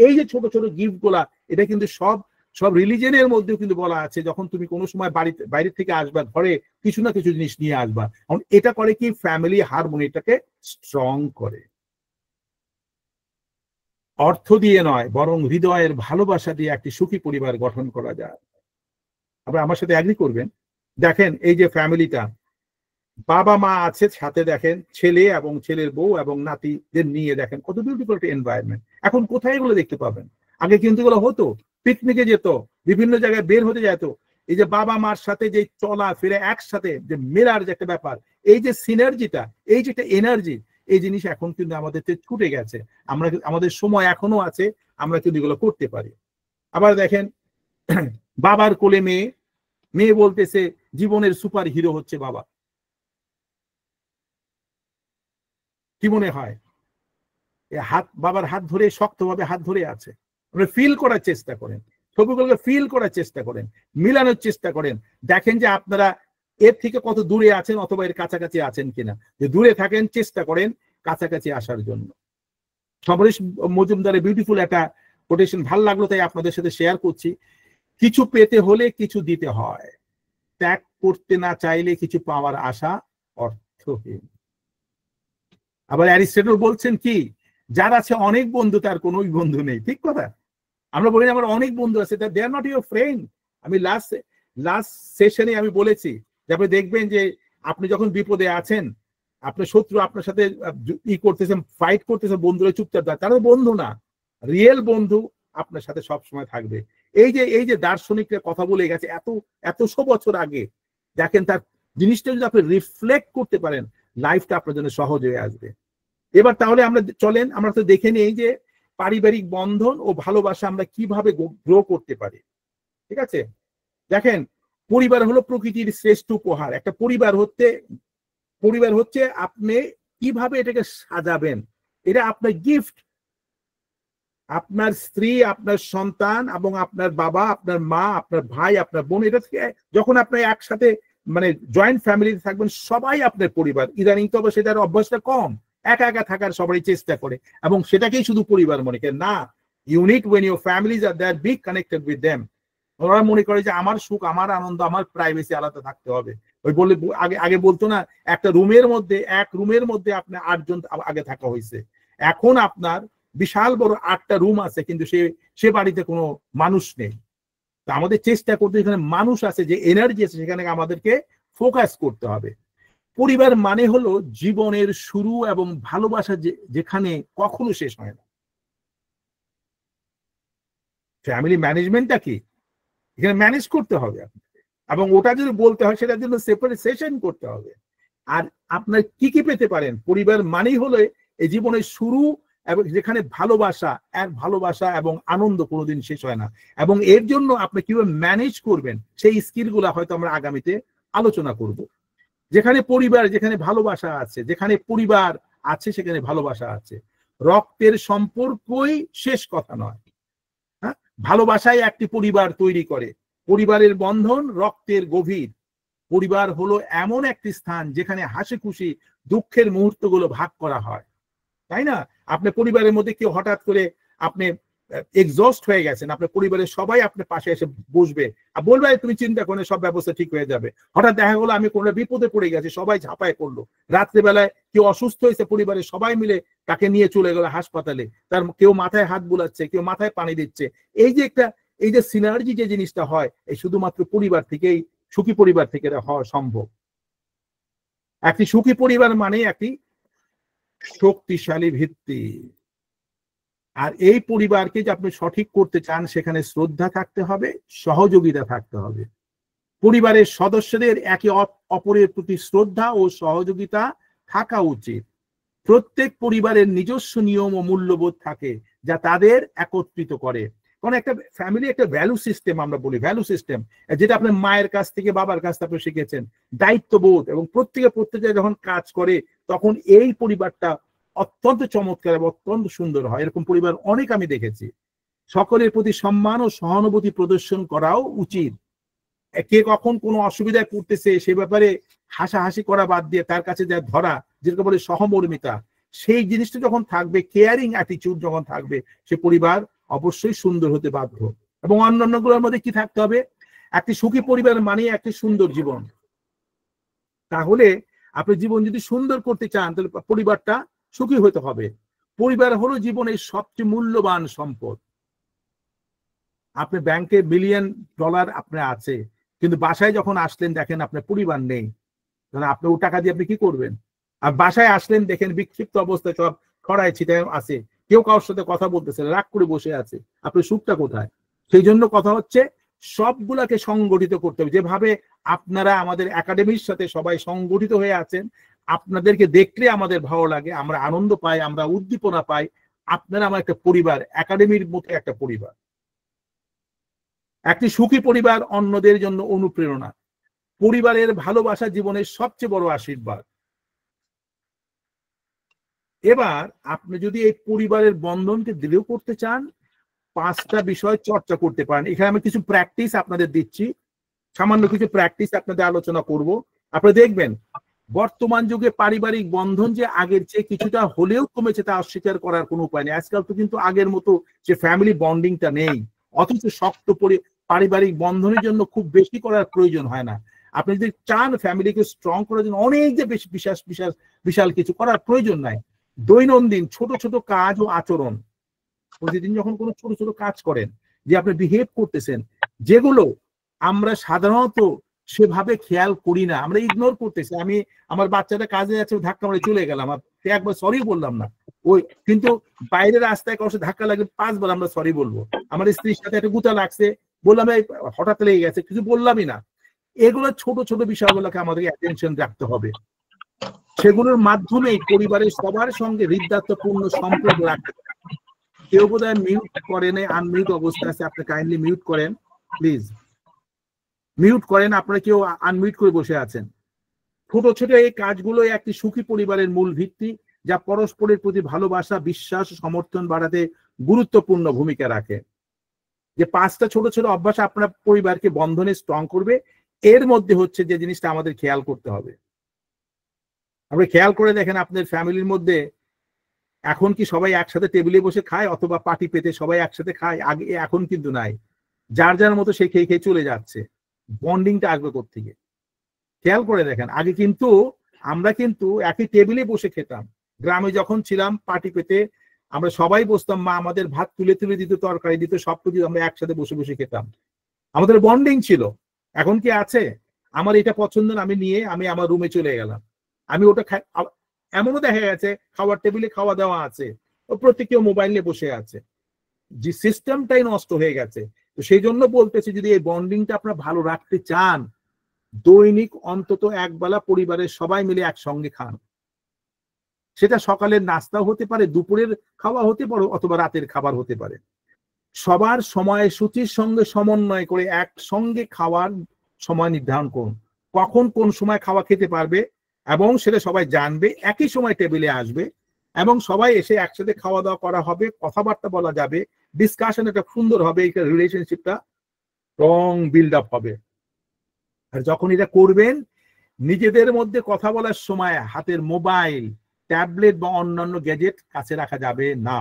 এই যে ছোট ছোট গিফট গুলা, এটা কিন্তু সব রিলিজনের মধ্যেও কিন্তু বলা আছে, যখন তুমি কোনো সময় বাইরে থেকে আসবা, ঘরে কিছু না কিছু জিনিস নিয়ে আসবা। এটা করে কি, ফ্যামিলি হারমোনিটাকে স্ট্রং করে। অর্থ দিয়ে নয়, বরং হৃদয়ের ভালোবাসা দিয়ে একটি সুখী পরিবার গঠন করা যায়। আপনারা আমার সাথে এগ্রি করবেন। দেখেন এই যে ফ্যামিলিটা, বাবা মা আছে, সাথে দেখেন ছেলে এবং ছেলের বউ এবং নাতিদের নিয়ে দেখেন কত বিউটিফুল একটা এনভায়রনমেন্ট। এখন কোথায় এগুলো দেখতে পাবেন? আগে কিন্তু এগুলো হতো, পিকনিকে যেত, বিভিন্ন জায়গায় বের হতে যেত, এই যে বাবা মার সাথে যে চলা ফিরে একসাথে যে মেলার যে একটা ব্যাপার, এই যে সিনার্জিটা, এই যে একটা এনার্জি, এই জিনিস এখন কিন্তু আমাদের ছুটে গেছে। আমাদের সময় এখনো আছে, আমরা কিন্তু এগুলো করতে পারি। আবার দেখেন বাবার কোলে মেয়ে, মেয়ে বলতেছে জীবনের সুপার হিরো হচ্ছে বাবা। কি মনে হয়? বাবার হাত ধরে শক্তভাবে হাত ধরে আছে, ফিল করার চেষ্টা করেন, ছবিগুলোকে ফিল করার চেষ্টা করেন, মিলানোর চেষ্টা করেন, দেখেন যে আপনারা এর থেকে কত দূরে আছেন অথবা এর কাছাকাছি আছেন কিনা। যে দূরে থাকেন, চেষ্টা করেন কাছাকাছি আসার জন্য। সমরেশ মজুমদারের বিউটিফুল একটা কোটেশন ভাল লাগলো, তাই আপনাদের সাথে শেয়ার করছি। কিছু পেতে হলে কিছু দিতে হয়, ত্যাগ করতে না চাইলে কিছু পাওয়ার আশা অর্থহীন। আবার অ্যারিস্টটল বলছেন কি, যার আছে অনেক বন্ধু তার কোনো বন্ধু নেই। ঠিক কথা। আমরা বলি আমার অনেক বন্ধু আছে, দে আর নট ইউর ফ্রেন্ড। আমি লাস্ট সেশনে আমি বলেছি যে আপনি দেখবেন যে আপনি যখন বিপদে আছেন, আপনার শত্রু আপনার সাথে করতেছেন, ফাইট করতেছে, বন্ধুরা চুপচাপ, তারা বন্ধু না। রিয়েল বন্ধু আপনার সাথে সব সময় থাকবে। এই যে দার্শনিকরা কথা বলে গেছে এতশো বছর আগে, দেখেন তার জিনিসটা যদি আপনি রিফ্লেক্ট করতে পারেন, লাইফটা আপনার জন্য সহজ হয়ে আসবে। এবার তাহলে আমরা তো দেখে নিই যে পারিবারিক বন্ধন ও ভালোবাসা আমরা কিভাবে গ্রো করতে পারি। ঠিক আছে, দেখেন পরিবার হলো প্রকৃতির শ্রেষ্ঠ উপহার। একটা পরিবার হচ্ছে আপনি কিভাবে এটাকে সাজাবেন, এটা আপনার গিফট। আপনার স্ত্রী, আপনার সন্তান এবং আপনার বাবা, আপনার মা, আপনার ভাই, আপনার বোন, এটা থেকে যখন আপনি একসাথে মানে জয়েন্ট ফ্যামিলিতে থাকবেন, সবাই আপনার পরিবার। ইদানিং তো সেটার অভ্যাসটা কম, একা একা থাকার সবাই চেষ্টা করে এবং সেটাকেই শুধু পরিবার মনে করে না। Unique when your families are they are be connected with them. ওরা মনে করে যে আমার সুখ, আমার আনন্দ, আমার প্রাইভেসি আলাদা থাকতে হবে। ওই বলে আগে বলতো না, এক রুমের মধ্যে আপনার 8 জন আগে থাকা হয়েছে, এখন আপনার বিশাল বড় 8টা রুম আছে, কিন্তু সে বাড়িতে কোনো মানুষ নেই। তো আমাদের চেষ্টা করতে, এখানে মানুষ আছে, যে এনার্জি আছে, সেখানে আমাদেরকে ফোকাস করতে হবে। পরিবার মানে হলো জীবনের শুরু এবং ভালোবাসা যেখানে কখনো শেষ হয় না। ফ্যামিলি ম্যানেজমেন্টটা কি, এখানে ম্যানেজ করতে হবে এবং ওটা যদি বলতে হয় সেটার জন্য সেপারেট সেশন করতে হবে। আর আপনার কি কি পেতে পারেন, পরিবার মানেই হলো এই জীবনের শুরু এবং যেখানে ভালোবাসা এবং আনন্দ কোনোদিন শেষ হয় না। এবং এর জন্য আপনি কিভাবে ম্যানেজ করবেন সেই স্কিলগুলো হয়তো আমরা আগামীতে আলোচনা করব। যেখানে ভালোবাসা আছে, যেখানে পরিবার আছে, সেখানে ভালোবাসা আছে। রক্তের সম্পর্কই শেষ কথা নয়, হ্যাঁ, ভালোবাসাই একটি পরিবার তৈরি করে। পরিবারের বন্ধন রক্তের গভীর। পরিবার হলো এমন একটি স্থান যেখানে হাসি খুশি দুঃখের মুহূর্তগুলো ভাগ করা হয়, তাই না? আপনার পরিবারের মধ্যে কেউ হঠাৎ করে আপনি এক্সস্ট হয়ে গেছেন, আপনার পরিবারের সবাই আপনার পাশে এসে বসবে আর বলবে তুমি চিন্তা করে সব ব্যবস্থা ঠিক হয়ে যাবে। হঠাৎ দেখা গেলো আমি কোনো বিপদে পড়ে গেছি, সবাই ঝাঁপায় পড়লো। রাত্রেবেলায় কেউ অসুস্থ হয়েছে, পরিবারের সবাই মিলে তাকে নিয়ে চলে গেল হাসপাতালে, তার কেউ মাথায় হাত বুলাচ্ছে, কেউ মাথায় পানি দিচ্ছে। এই যে সিনার্জি যে জিনিসটা হয়, এই শুধুমাত্র পরিবার থেকেই, সুখী পরিবার থেকে হওয়া সম্ভব। একটি সুখী পরিবার মানে একটি শক্তিশালী ভিত্তি। আর এই পরিবারকে যে আপনি সঠিক করতে চান, সেখানে শ্রদ্ধা থাকতে হবে, সহযোগিতা থাকতে হবে। পরিবারের সদস্যদের একে অপরের প্রতি শ্রদ্ধা ও সহযোগিতা থাকা উচিত। প্রত্যেক পরিবারের নিজস্ব নিয়ম ও মূল্যবোধ থাকে যা তাদের একত্রিত করে। কারণ একটা ফ্যামিলি একটা ভ্যালু সিস্টেম, আমরা বলি ভ্যালু সিস্টেম, যেটা আপনার মায়ের কাছ থেকে বাবার কাছ থেকে আপনি শিখেছেন, দায়িত্ববোধ, এবং প্রত্যেকে যখন কাজ করে তখন এই পরিবারটা অত্যন্ত চমৎকার এবং অত্যন্ত সুন্দর হয়। এরকম পরিবার অনেক আমি দেখেছি। সকলের প্রতি সম্মান ও সহানুভূতি প্রদর্শন করাও উচিত। কে কখন কোনো অসুবিধায় পড়তেছে সে ব্যাপারে হাসাহাসি করা বাদ দিয়ে তার কাছে যা ধরা, যেটা বলে সহমর্মিতা, সেই জিনিসটা যখন থাকবে, কেয়ারিং অ্যাটিটিউড যখন থাকবে, সে পরিবার অবশ্যই সুন্দর হতে বাধ্য। এবং অন্যান্যগুলোর মধ্যে কি থাকতে হবে? একটি সুখী পরিবার মানে একটি সুন্দর জীবন। তাহলে আপনি জীবন যদি সুন্দর করতে চান তাহলে পরিবারটা সুখী হতে হবে। পরিবার হলো জীবনের সবচেয়ে মূল্যবান সম্পদ। আপনি ব্যাংকে $1 মিলিয়ন আপনার আছে, কিন্তু বাসায় যখন আসলেন দেখেন আপনার পরিবার নেই, তাহলে আপনি ও টাকা দিয়ে আপনি কি করবেন? আর বাসায় আসলেন দেখেন বিক্ষিপ্ত অবস্থায় সব ছড়ায় ছিটায় আছে, কেউ কারোর সাথে কথা বলতেছে, রাগ করে বসে আছে, আপনার সুখটা কোথায়? সেই জন্য কথা হচ্ছে সবগুলাকে সংগঠিত করতে হবে। যেভাবে আপনারা আমাদের একাডেমির সাথে সবাই সংগঠিত হয়ে আছেন, আপনাদেরকে দেখলে আমাদের ভালো লাগে, আমরা আনন্দ পাই, আমরা উদ্দীপনা পাই। আপনারা আমার একটা পরিবার, একাডেমির মতো একটা পরিবার। একটি সুখী পরিবার অন্যদের জন্য অনুপ্রেরণা। পরিবারের ভালোবাসা জীবনের সবচেয়ে বড় আশীর্বাদ। এবার আপনি যদি এই পরিবারের বন্ধনকে দৃঢ় করতে চান, 5টা বিষয় চর্চা করতে পারেন। এখানে আমি কিছু প্র্যাকটিস আপনাদের দিচ্ছি, সামান্য কিছু প্র্যাকটিস আপনাদের আলোচনা করব। আপনারা দেখবেন বর্তমান যুগে পারিবারিক বন্ধন যে আগের চেয়ে কিছুটা হলেও কমেছে, তা অস্বীকার করার কোনো উপায় নেই। আজকাল তো কিন্তু আগের মতো যে ফ্যামিলি বন্ডিংটা নেই, অথচ শক্ত পারিবারিক বন্ধনের জন্য খুব বেশি করার প্রয়োজন হয় না। আপনি যদি চান ফ্যামিলিকে স্ট্রং করার জন্য অনেক যে বেশি বিশাল কিছু করার প্রয়োজন নাই। দৈনন্দিন ছোট ছোট কাজ ও আচরণ, প্রতিদিন যখন কোনো ছোট ছোট কাজ করেন, যে আপনি বিহেভ করতেছেন, যেগুলো আমরা সাধারণত সেভাবে খেয়াল করি না, আমরা ইগনোর করতেছি। আমি আমার বাচ্চাটা কাজে যাচ্ছে, ধাক্কা মারে চলে গেলাম, একবার সরি বললাম না, ওই কিন্তু বাইরের রাস্তায় কারোর সাথে ধাক্কা লাগলে 5 বার আমরা সরি বলবো। আমার স্ত্রীর সাথে একটা গুতা লাগছে, বললাম হঠাৎ লেগে গেছে, কিছু বললামই না। এগুলো ছোট ছোট বিষয়গুলোকে আমাদেরকে অ্যাটেনশন রাখতে হবে। সেগুলোর মাধ্যমে পরিবারের সবার সঙ্গে হৃদ্যতাপূর্ণ সম্পর্ক রাখতে। কেউ বোধহয় মিউট করেন, আনমিউট অবস্থা আছে, আপনি কাইন্ডলি মিউট করেন প্লিজ, মিউট করেন। আপনারা কেউ আনমিউট করে বসে আছেন। ছোট ছোট এই কাজগুলো একটি সুখী পরিবারের মূল ভিত্তি, যা পরস্পরের প্রতি ভালোবাসা, বিশ্বাস, সমর্থন বাড়াতে গুরুত্বপূর্ণ ভূমিকা রাখে। যে 5টা ছোট ছোট অভ্যাস আপনার পরিবারকে বন্ধনে স্ট্রং করবে, এর মধ্যে হচ্ছে যে জিনিসটা আমাদের খেয়াল করতে হবে। আপনি খেয়াল করে দেখেন আপনার ফ্যামিলির মধ্যে এখন কি সবাই একসাথে টেবিলে বসে খায়, অথবা পার্টি পেতে সবাই একসাথে খায়? আগে এখন কিন্তু নাই, যার যার মতো সে খেয়ে খেয়ে চলে যাচ্ছে। বন্ডিংটা আসবে কোত্থেকে? খেয়াল করে দেখেন, আগে কিন্তু আমরা কিন্তু একই টেবিলে বসে খেতাম। গ্রামে যখন ছিলাম পার্টি পেতে আমরা সবাই বসতাম, মা আমাদের ভাত তুলে তুলে দিত, তরকারি দিত, সবকিছু আমরা একসাথে বসে বসে খেতাম, আমাদের বন্ডিং ছিল। এখন কি আছে? আমার এটা পছন্দ না, আমি নিয়ে আমি আমার রুমে চলে গেলাম, আমি ওটা খাই। এমনও দেখা গেছে খাওয়ার টেবিলে খাওয়া দাওয়া আছে, প্রত্যেকেও মোবাইল নিয়ে বসে আছে, যে সিস্টেমটাই নষ্ট হয়ে গেছে। তো সেই জন্য বলতেছি, যদি এই বন্ডিংটা আপনারা ভালো রাখতে চান, দৈনিক অন্তত একবেলা পরিবারের সবাই মিলে একসঙ্গে খান। সেটা সকালের নাস্তাও হতে পারে, দুপুরের খাওয়া হতে পারে, অথবা রাতের খাবার হতে পারে। সবার সময়সূচির সঙ্গে সমন্বয় করে একসঙ্গে খাওয়ার সময় নির্ধারণ করুন, কখন কোন সময় খাওয়া খেতে পারবে, এবং সেটা সবাই জানবে। একই সময় টেবিলে আসবে এবং সবাই এসে একসাথে খাওয়া দাওয়া করা হবে, কথাবার্তা বলা যাবে, ডিসকাশন একটা সুন্দর হবে, এই রিলেশনশিপটা স্ট্রং বিল্ড আপ হবে। আর যখন এটা করবেন, নিজেদের মধ্যে কথা বলার সময় হাতের মোবাইল, ট্যাবলেট বা অন্যান্য গ্যাজেট কাছে রাখা যাবে না।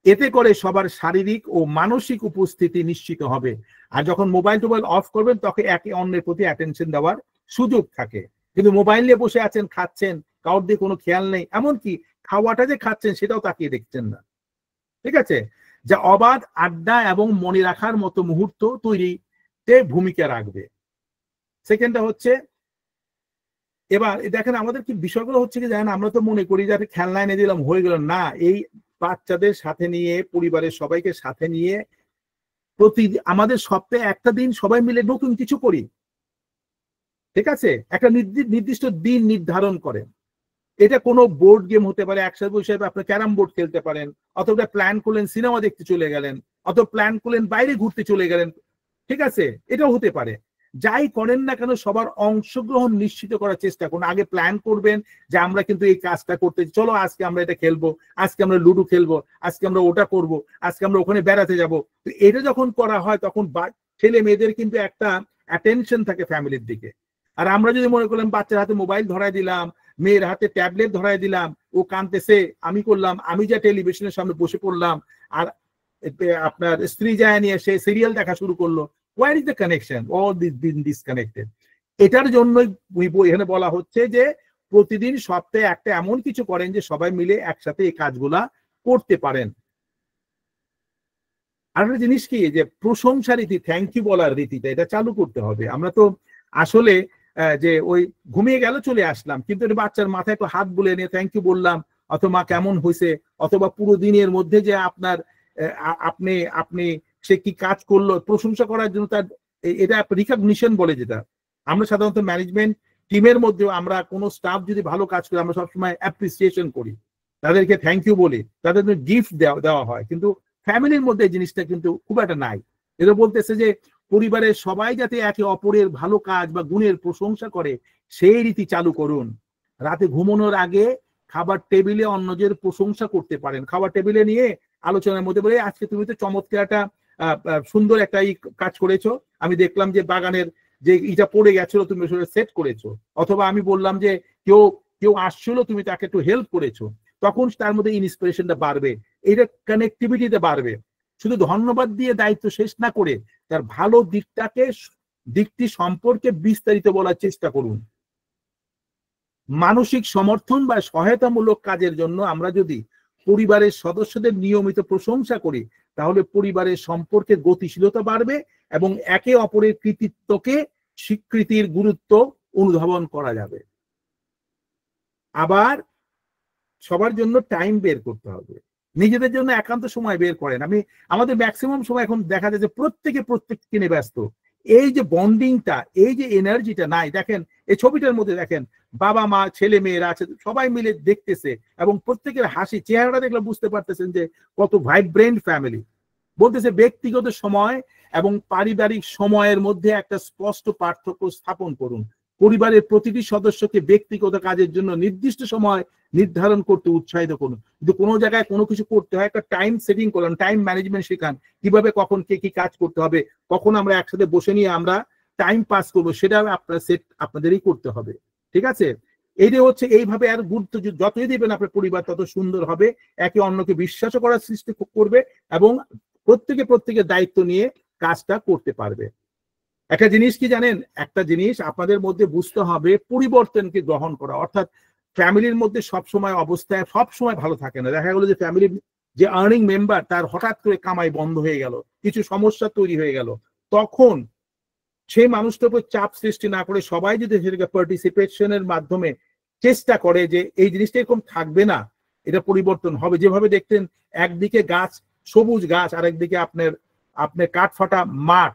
এতে করে সবার শারীরিক ও মানসিক উপস্থিতি নিশ্চিত হবে। আর যখন মোবাইল টোবাইল অফ করবেন, তখন একে অন্যের প্রতি অ্যাটেনশন দেওয়ার সুযোগ থাকে। কিন্তু মোবাইল নিয়ে বসে আছেন, খাচ্ছেন, কারোর দিয়ে কোনো খেয়াল নেই, এমনকি খাওয়াটা যে খাচ্ছেন সেটাও তাকিয়ে দেখছেন না। ঠিক আছে? যা অবাধ আড্ডা এবং মনে রাখার মতো মুহূর্ত তৈরিতে ভূমিকা রাখবে। সেকেন্ডটা হচ্ছে, এবার দেখেন আমাদের কি বিষয়গুলো হচ্ছে কি জানেন, আমরা তো মনে করি যে খেলনা এনে দিলাম হয়ে গেল না। এই বাচ্চাদের সাথে নিয়ে, পরিবারের সবাইকে সাথে নিয়ে আমাদের সপ্তাহে একটা দিন সবাই মিলে নতুন কিছু করি। ঠিক আছে? একটা নির্দিষ্ট দিন নির্ধারণ করেন, এটা কোনো বোর্ড গেম হতে পারে, একসাথে বসে আপনি ক্যারাম বোর্ড খেলতে পারেন, অথবা প্ল্যান করলেন সিনেমা দেখতে চলে গেলেন, অথবা প্ল্যান করলেন বাইরে ঘুরতে চলে গেলেন, ঠিক আছে, এটাও হতে পারে। যাই করেন না কেন সবার অংশগ্রহণ নিশ্চিত করার চেষ্টা করুন। আগে প্ল্যান করবেন যে আমরা কিন্তু এই কাজটা করতে, চলো আজকে আমরা এটা খেলবো, আজকে আমরা লুডো খেলবো, আজকে আমরা ওটা করব, আজকে আমরা ওখানে বেড়াতে যাব। তো এটা যখন করা হয় তখন ছেলে মেয়েদের কিন্তু একটা অ্যাটেনশন থাকে ফ্যামিলির দিকে। আর আমরা যদি মনে করলাম বাচ্চার হাতে মোবাইল ধরাই দিলাম, মেয়ের হাতে ট্যাবলেট ধরাই দিলাম, ও কাঁদতেছে, আমি করলাম, আমি যা টেলিভিশনের সামনে বসে পড়লাম, আর আপনার স্ত্রী যায় নিয়ে সে সিরিয়াল দেখা শুরু করলো, where is the connection? All this been disconnected. এটার জন্যই এখানে বলা হচ্ছে যে প্রতিদিন সপ্তাহে একটা এমন কিছু করেন যে সবাই মিলে একসাথে এই কাজগুলা করতে পারেন। আরেকটা জিনিস কি, যে প্রশংসা রীতি, থ্যাংক ইউ বলার রীতিটা এটা চালু করতে হবে। আমরা তো আসলে যে ওই ঘুমিয়ে গেল চলে আসলাম, কিন্তু বাচ্চার মাথায় একটু হাত বুলিয়ে নিয়ে থ্যাংক ইউ বললাম, অথবা কেমন হয়েছে, অথবা পুরো দিনের মধ্যে যে আপনার আপনি আপনি সে কি কাজ করলো প্রশংসা করার জন্য তার এটা রিকগনিশন বলে, যেটা আমরা সাধারণত ম্যানেজমেন্ট টিমের মধ্যেও আমরা কোনো স্টাফ যদি ভালো কাজ করে আমরা সবসময় অ্যাপ্রিসিয়েশন করি, তাদেরকে থ্যাংক ইউ বলি, তাদের গিফট দেওয়া হয়। কিন্তু ফ্যামিলির মধ্যে এই জিনিসটা কিন্তু খুব একটা নাই। এটা বলতেছে যে পরিবারের সবাই যাতে একে অপরের ভালো কাজ বা গুণের প্রশংসা করে সেই রীতি চালু করুন। রাতে ঘুমানোর আগে খাবার টেবিলে অন্যদের প্রশংসা করতে পারেন। খাবার টেবিলে নিয়ে আলোচনার মধ্যে বলে, আজকে তুমি তো চমৎকার একটা সুন্দর একটা কাজ করেছো, আমি দেখলাম যে বাগানের যে ইটা পড়ে গেছিল তুমি সেট করেছো, অথবা আমি বললাম যে কেউ আসছিল তুমি তাকে একটু হেল্প করেছো, তখন তার মধ্যে ইন্সপিরেশনটা বাড়বে, এটা কানেক্টিভিটিতে বাড়বে। শুধু ধন্যবাদ দিয়ে দায়িত্ব শেষ না করে তার ভালো দিকটি সম্পর্কে বিস্তারিত বলার চেষ্টা করুন। মানসিক সমর্থন বা সহায়তামূলক কাজের জন্য আমরা যদি পরিবারের সদস্যদের নিয়মিত প্রশংসা করি তাহলে পরিবারের সম্পর্কে গতিশীলতা বাড়বে এবং একে অপরের কৃতিত্বকে স্বীকৃতির গুরুত্ব অনুধাবন করা যাবে। আবার সবার জন্য টাইম বের করতে হবে, নিজেদের জন্য একান্ত সময় বের করেন। আমাদের ম্যাক্সিমাম সময় এখন দেখা যায় যে প্রত্যেককে নিয়ে ব্যস্ত। এই যে বন্ডিংটা, এই যে এনার্জিটা নাই। দেখেন এই ছবিটার মধ্যে দেখেন বাবা মা ছেলে মেয়েরা আছে, সবাই মিলে দেখতেছে এবং প্রত্যেকের হাসি চেহারাটা দেখলে বুঝতে পারতেছেন যে কত ভাইব্রেন্ট ফ্যামিলি। বলতেছে ব্যক্তিগত সময় এবং পারিবারিক সময়ের মধ্যে একটা স্পষ্ট পার্থক্য স্থাপন করুন। পরিবারের প্রতিটি সদস্যকে ব্যক্তিগত কাজের জন্য নির্দিষ্ট সময় নির্ধারণ করতে উৎসাহিত করুন। কিন্তু কোনো জায়গায় কোনো কিছু করতে হয় একটা টাইম সেটিং করুন, টাইম ম্যানেজমেন্ট শেখান, কিভাবে কখন কে কি কাজ করতে হবে, কখন আমরা একসাথে বসে নিয়ে আমরা টাইম পাস করবো, সেটা আপনাদেরই করতে হবে। ঠিক আছে, এইটা হচ্ছে এইভাবে আর গুরুত্ব যতই দিবেন আপনার পরিবার তত সুন্দর হবে, একে অন্যকে বিশ্বাসও করার সৃষ্টি করবে এবং প্রত্যেকের দায়িত্ব নিয়ে কাজটা করতে পারবে। একটা জিনিস কি জানেন, একটা জিনিস আপনাদের মধ্যে বুঝতে হবে, পরিবর্তনকে গ্রহণ করা। অর্থাৎ ফ্যামিলির মধ্যে সবসময় অবস্থায় সবসময় ভালো থাকে না। দেখা গেলো যে ফ্যামিলির যে আর্নিং মেম্বার তার হঠাৎ করে কামাই বন্ধ হয়ে গেল, কিছু সমস্যা তৈরি হয়ে গেল, তখন সেই মানুষটার উপর চাপ সৃষ্টি না করে সবাই যদি সেটাকে পার্টিসিপেশনের মাধ্যমে চেষ্টা করে যে এই জিনিসটা এরকম থাকবে না, এটা পরিবর্তন হবে। যেভাবে দেখতেন একদিকে গাছ, সবুজ গাছ, আর একদিকে আপনার কাঠ ফাটা মাঠ,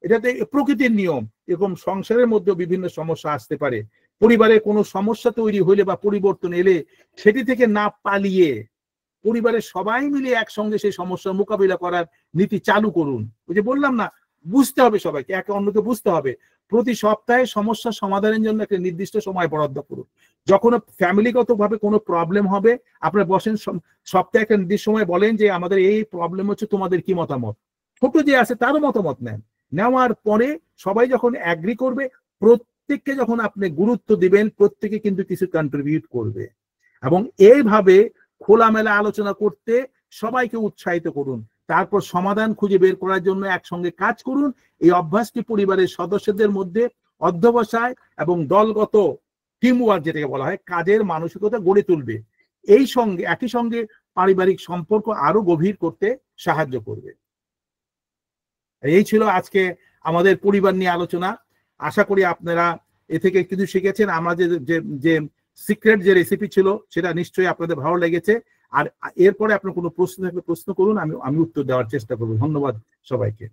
এটাতে প্রকৃতির নিয়ম। এরকম সংসারের মধ্যে বিভিন্ন সমস্যা আসতে পারে। পরিবারে কোনো সমস্যা তৈরি হইলে বা পরিবর্তন এলে সেটি থেকে না পালিয়ে পরিবারের সবাই মিলে একসঙ্গে সেই সমস্যার মোকাবিলা করার নীতি চালু করুন। ওই যে বললাম না, বুঝতে হবে সবাইকে, একে অন্যকে বুঝতে হবে। প্রতি সপ্তাহে সমস্যা সমাধানের জন্য একটা নির্দিষ্ট সময় বরাদ্দ করুন। যখন ফ্যামিলিগত ভাবে কোনো প্রবলেম হবে আপনারা বসেন, সপ্তাহে একটা নির্দিষ্ট সময় বলেন যে আমাদের এই প্রবলেম হচ্ছে, তোমাদের কি মতামত। ছোট যে আছে তারও মতামত নেন, নেওয়ার পরে সবাই যখন অ্যাগ্রি করবে, প্রত্যেককে যখন আপনি গুরুত্ব দিবেন, প্রত্যেকে কিন্তু কিছু কন্ট্রিবিউট করবে। এবং এইভাবে খোলামেলা আলোচনা করতে সবাইকে উৎসাহিত করুন, তারপর সমাধান খুঁজে বের করার জন্য একসঙ্গে কাজ করুন। এই অভ্যাসটি পরিবারের সদস্যদের মধ্যে অধ্যবসায় এবং দলগত টিমওয়ার্ক, যেটাকে বলা হয়, কাজের মানসিকতা গড়ে তুলবে। একই সঙ্গে পারিবারিক সম্পর্ক আরো গভীর করতে সাহায্য করবে। এই ছিল আজকে আমাদের পরিবার নিয়ে আলোচনা। আশা করি আপনারা এ থেকে কিছু শিখেছেন। আমাদের যে সিক্রেট যে রেসিপি ছিল সেটা নিশ্চয়ই আপনাদের ভালো লেগেছে। আর এরপরে আপনার কোনো প্রশ্ন থাকলে প্রশ্ন করুন, আমি উত্তর দেওয়ার চেষ্টা করবো। ধন্যবাদ সবাইকে।